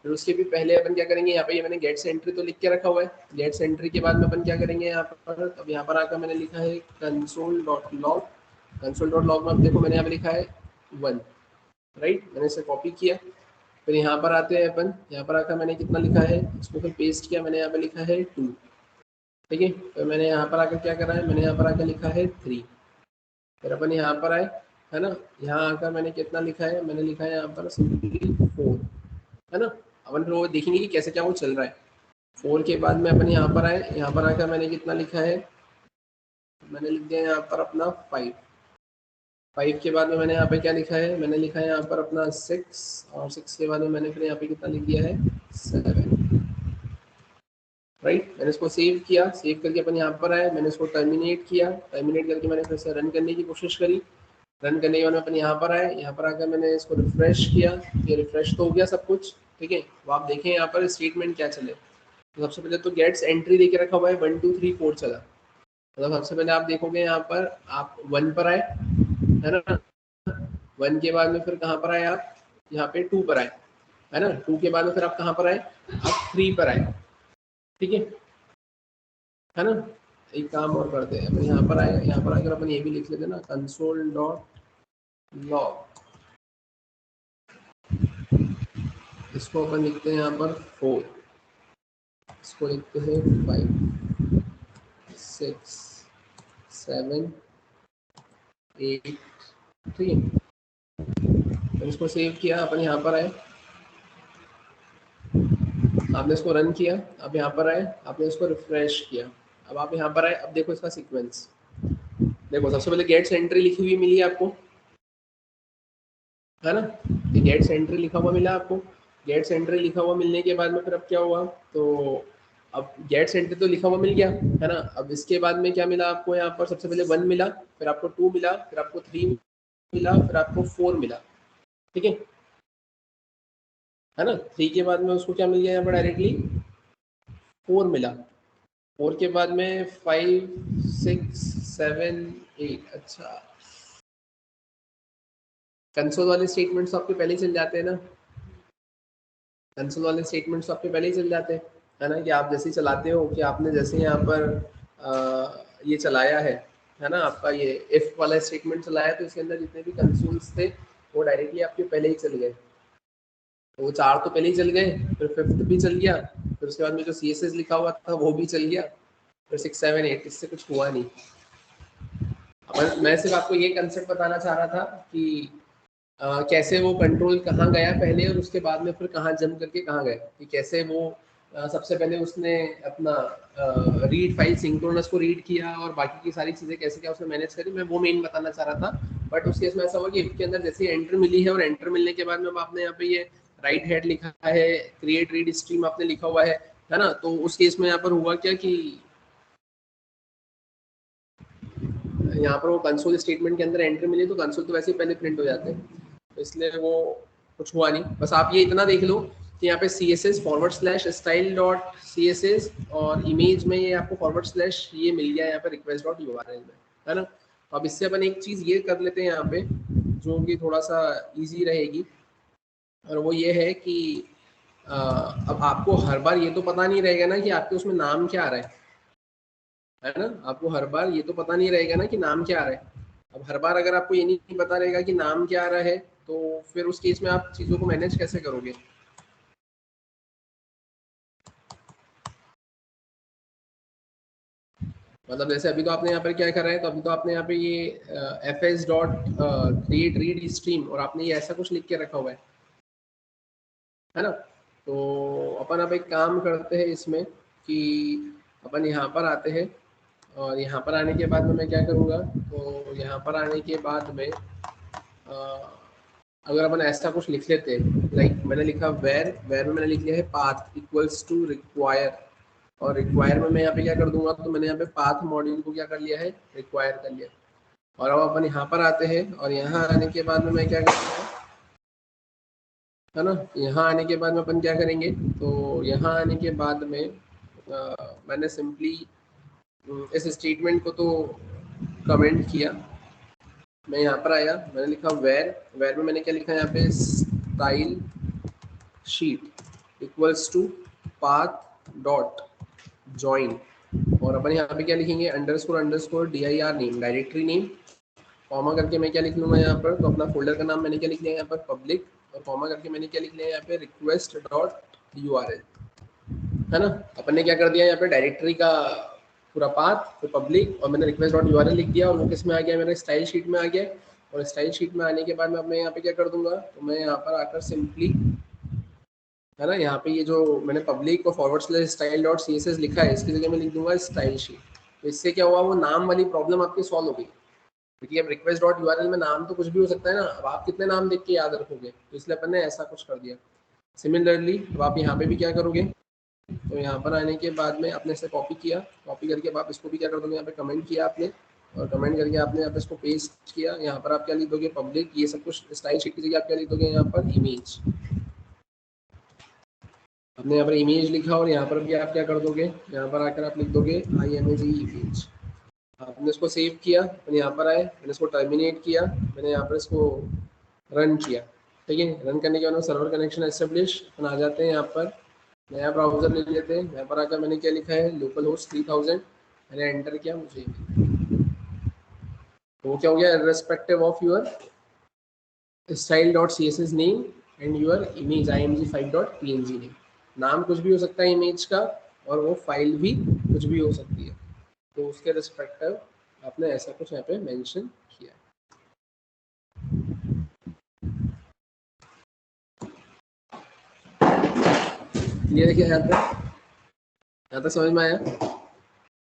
फिर उसके भी पहले अपन क्या करेंगे, यहाँ पे ये मैंने गेट्स एंट्री तो लिख के रखा हुआ है। गेट्स एंट्री के बाद में अपन क्या करेंगे यहाँ पर, अब यहाँ पर आकर मैंने लिखा है console dot log. Console dot log में अब देखो मैंने यहाँ पे लिखा है 1, राइट। मैंने इसे कॉपी किया, फिर यहाँ पर आते हैं अपन, यहाँ पर आकर मैंने कितना लिखा है, इसको फिर पेस्ट किया, मैंने यहाँ पे लिखा है 2, ठीक है। तो मैंने यहाँ पर आकर क्या करा है, मैंने यहाँ पर आकर लिखा है 3। फिर अपन यहाँ पर आए, है ना, यहाँ आकर मैंने कितना लिखा है, मैंने लिखा है यहाँ पर सिंपली 4, है ना। अपन फिर वो देखेंगे कि कैसे क्या वो चल रहा है। 4 के बाद में अपन यहाँ पर आए, यहाँ पर आकर मैंने कितना लिखा है, मैंने लिख दिया यहाँ पर अपना 5। 5 के बाद में मैंने यहाँ पे क्या लिखा है, मैंने लिखा है यहाँ पर अपना 6, और 6 के बाद में मैंने फिर यहाँ पे कितना लिख दिया है 7, राइट। मैंने इसको सेव किया, सेव करके अपन यहाँ पर आए, मैंने इसको टर्मिनेट किया, टर्मिनेट करके मैंने फिर से रन करने की कोशिश करी। रन करने के बाद अपन यहाँ पर आए, यहाँ पर आकर मैंने इसको रिफ्रेश किया, ये रिफ्रेश तो हो गया सब कुछ, ठीक है। तो आप देखें यहाँ पर स्टेटमेंट क्या चले। तो सबसे पहले तो गेट्स एंट्री देके रखा हुआ है 1 2 3 4 चला। मतलब सबसे पहले आप देखोगे यहाँ पर आप 1 पर आए, है ना। 1 के बाद में फिर कहाँ पर आए आप, यहाँ पे 2 पर आए, है ना। 2 के बाद में फिर आप कहाँ पर आए, आप 3 पर आए, ठीक है ना। एक काम और करते हैं, अपन यहाँ पर आए, यहाँ पर आकर अपन ये भी लिख लेते ना, कंसोल डॉट लॉग, इसको अपन लिखते हैं यहाँ पर 4, इसको लिखते हैं 5 6 7 8, ठीक है। तो इसको सेव किया, अपन यहाँ पर आए, आपने इसको रन किया, अब यहाँ पर आए, आपने इसको रिफ्रेश किया, अब आप यहाँ पर आए, अब देखो इसका सीक्वेंस। देखो सबसे पहले गेट्स एंट्री लिखी हुई मिली आपको, है ना। ये गेट्स एंट्री लिखा हुआ मिला आपको। गेट्स एंट्री लिखा हुआ मिलने के बाद में फिर अब क्या हुआ, तो अब गेट्स एंट्री तो लिखा हुआ मिल गया, है ना। अब इसके बाद में क्या मिला आपको, यहाँ पर सबसे पहले 1 मिला, फिर आपको 2 मिला, फिर आपको 3 मिला, फिर आपको 4 मिला, ठीक है ना। 3 के बाद में उसको क्या मिल गया यहाँ पर डायरेक्टली 4 मिला। 4 के बाद में 5 6 7 8, अच्छा कंसोल वाले स्टेटमेंट्स आपके पहले ही चल जाते हैं ना। कंसोल वाले स्टेटमेंट्स आपके पहले ही चल जाते हैं, है ना। कि आप जैसे ही चलाते हो, कि आपने जैसे यहाँ पर ये चलाया है ना, आपका ये इफ वाला स्टेटमेंट चलाया, तो इसके अंदर जितने भी कंसोल्स थे वो डायरेक्टली आपके पहले ही चल गए। तो वो 4 तो पहले ही चल गए, फिर 5th भी चल गया, फिर उसके बाद में जो CSS लिखा हुआ था वो भी चल गया, फिर 6 7 8, इससे कुछ हुआ नहीं। अब मैं सिर्फ आपको ये कंसेप्ट बताना चाह रहा था कि कैसे वो कंट्रोल कहाँ गया पहले, और उसके बाद में फिर कहाँ जंप करके कहाँ गए, कि कैसे वो सबसे पहले उसने अपना रीड फाइल सिंक्रोनस को रीड किया, और बाकी की सारी चीज़ें कैसे क्या उसने मैनेज करी, मैं वो मेन बताना चाह रहा था। बट उस केस में ऐसा हुआ कि इसके अंदर जैसे एंटर मिली है, और एंटर मिलने के बाद में आपने यहाँ पे ये राइट हेड लिखा है, क्रिएट रीड स्ट्रीम आपने लिखा हुआ है ना। तो उस केस में यहाँ पर हुआ क्या कि यहाँ पर वो कंसोल स्टेटमेंट के अंदर एंट्री मिली, तो कंसोल तो वैसे ही पहले प्रिंट हो जाते हैं, तो इसलिए वो कुछ हुआ नहीं। बस आप ये इतना देख लो कि यहाँ पे CSS/style.css और इमेज में ये आपको / ये मिल गया यहाँ पे request.url में, है ना। तो अब इससे अपन एक चीज़ ये कर लेते हैं यहाँ पे, जो कि थोड़ा सा इजी रहेगी, और वो ये है कि अब आपको हर बार ये तो पता नहीं रहेगा ना कि आपके उसमें नाम क्या आ रहा है ना। आपको हर बार ये तो पता नहीं रहेगा ना कि नाम क्या आ रहा है। अब हर बार अगर आपको ये नहीं पता रहेगा कि नाम क्या आ रहा है, तो फिर उस केस में आप चीज़ों को मैनेज कैसे करोगे। मतलब जैसे अभी तो आपने यहाँ पर क्या करा है, तो अभी तो आपने यहाँ पे ये fs dot create read stream, और आपने ये ऐसा कुछ लिख के रखा हुआ है ना। तो अपन अब एक काम करते हैं इसमें, कि अपन यहाँ पर आते हैं, और यहाँ पर आने के बाद में मैं क्या करूँगा, तो यहाँ पर आने के बाद में अगर अपन ऐसा कुछ लिख लेते हैं, लाइक मैंने लिखा वेर में मैंने लिख लिया है पाथ इक्वल्स टू रिक्वायर, और रिक्वायर में मैं यहाँ पे क्या कर दूंगा, तो मैंने यहाँ पे पाथ मॉड्यूल को क्या कर लिया है, रिक्वायर कर लिया। और अब अपन यहाँ पर आते हैं और यहाँ आने के बाद में मैं क्या करूँगा, है ना, यहाँ आने के बाद में अपन क्या करेंगे, तो यहाँ आने के बाद में मैंने सिंपली इस स्टेटमेंट को तो कमेंट किया। मैं यहाँ पर आया, मैंने लिखा वेर, वेर में मैंने क्या लिखा यहाँ पे, style sheet equals to path dot join, और अपन यहाँ पे क्या लिखेंगे, underscore underscore dir name, directory name, comma करके मैं क्या लिख लूँगा यहाँ पर, तो अपना फोल्डर का नाम मैंने क्या लिख लिया यहाँ पर, पब्लिक, और कॉमा करके मैंने क्या लिख लिया यहाँ पे, रिक्वेस्ट डॉट URL, है ना। अपन ने क्या कर दिया यहाँ पे, डायरेक्टरी का पूरा पाथ, तो पब्लिक, और मैंने रिक्वेस्ट डॉट URL लिख दिया, और वो किस में आ गया, मेरे स्टाइल शीट में आ गया। और स्टाइल शीट में आने के बाद में अब मैं यहाँ पे क्या कर दूंगा, तो मैं यहाँ पर आकर सिंपली, है ना, यहाँ पे ये जो मैंने पब्लिक और forward slash style dot CSS लिखा है, इसकी जगह मैं लिख दूंगा स्टाइल शीट। तो इससे क्या हुआ, वो नाम वाली प्रॉब्लम आपकी सॉल्व हो गई, क्योंकि अब रिक्वेस्ट डॉट URL में नाम तो कुछ भी हो सकता है ना, अब आप कितने नाम देख के याद रखोगे, तो इसलिए अपन ने ऐसा कुछ कर दिया। सिमिलरली अब आप यहाँ पे भी क्या करोगे, तो यहाँ पर आने के बाद में आपने इसे कॉपी किया, कॉपी करके आप इसको भी क्या कर दोगे, यहाँ पे कमेंट किया आपने, और कमेंट करके आपने यहाँ पे इसको पेस्ट किया, यहाँ पर आप क्या लिख दोगे, पब्लिक, ये सब कुछ स्टाइल शीट की जगह आप क्या लिख दोगे, यहाँ पर इमेज, आपने यहाँ पर इमेज लिखा, और यहाँ पर भी आप क्या कर दोगे, यहाँ पर आकर आप लिख दोगे IMAG इमेज। आपने इसको सेव किया, मैंने यहाँ पर आए, मैंने इसको टर्मिनेट किया, मैंने यहाँ पर इसको रन किया, ठीक है। रन करने के बाद सर्वर कनेक्शन एस्टेब्लिश, अपन आ जाते हैं यहाँ पर, नया ब्राउजर ले लेते हैं, यहाँ पर आकर मैंने क्या लिखा है, लोकल होस्ट 3000, मैंने एंटर किया, मुझे तो क्या हो गया, irrespective of your style.css name and your image img5.png name, नाम कुछ भी हो सकता है इमेज का, और वो फाइल भी कुछ भी हो सकती है, तो उसके रिस्पेक्टिव आपने ऐसा कुछ यहाँ पे मेंशन किया है। ये देखिए यहाँ तक समझ में आया,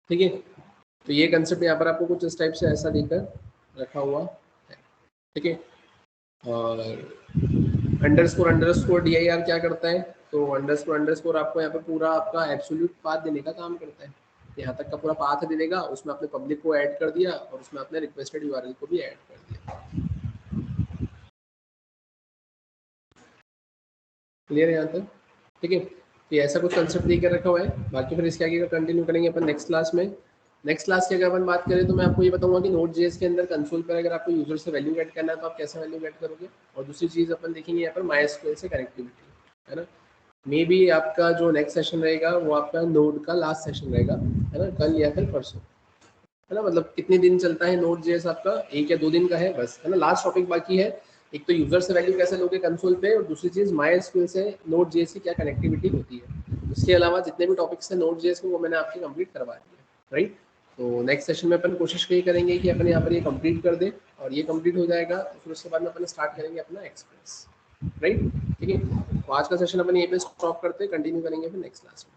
ठीक है। तो ये कंसेप्ट यहाँ पर आपको कुछ इस टाइप से ऐसा देकर रखा हुआ है, ठीक है। और अंडरस्कोर अंडरस्कोर dir क्या करता है, तो अंडरस्कोर अंडरस्कोर आपको यहाँ पे पूरा आपका एब्सोल्यूट पाथ देने का काम करता है, यहाँ तक का पूरा पाथ दे देगा, उसमें आपने पब्लिक को ऐड कर दिया, और उसमें आपने रिक्वेस्टेड URL को भी ऐड कर दिया। क्लियर है यहाँ तक, ठीक है। तो ऐसा कुछ कंसेप्ट देकर रखा हुआ है, बाकी फिर इसके आगे का कंटिन्यू करेंगे अपन नेक्स्ट क्लास में। नेक्स्ट क्लास की अगर अपन बात करें, तो मैं आपको ये बताऊंगा कि Node.js के अंदर कंसोल पर अगर आपको यूजर से वैल्यू गेट करना है, तो आप कैसे वैल्यू गेट करोगे, और दूसरी चीज़ अपन देखेंगे यहाँ पर MySQL से कनेक्टिविटी, है ना। मे बी आपका जो नेक्स्ट सेशन रहेगा वो आपका नोड का लास्ट सेशन रहेगा, है ना, कल या फिर परसों, है ना। मतलब कितने दिन चलता है Node.js आपका, 1 या 2 दिन का है बस, है ना। लास्ट टॉपिक बाकी है, एक तो यूजर से वैल्यू कैसे लोगे कंसोल पे, और दूसरी चीज MySQL से Node.js की क्या कनेक्टिविटी होती है। उसके अलावा जितने भी टॉपिक्स हैं Node.js के, वो मैंने आपकी कंप्लीट करवा दिया, राइट। तो नेक्स्ट सेशन में अपन कोशिश यही करेंगे कि अपन यहाँ पर ये कंप्लीट कर दे, और ये कंप्लीट हो जाएगा तो फिर उसके बाद में अपन स्टार्ट करेंगे अपना एक्सप्रेस, राइट, ठीक है। तो आज का सेशन अपन यहीं पे स्टॉप करते हैं, कंटिन्यू करेंगे फिर नेक्स्ट क्लास में।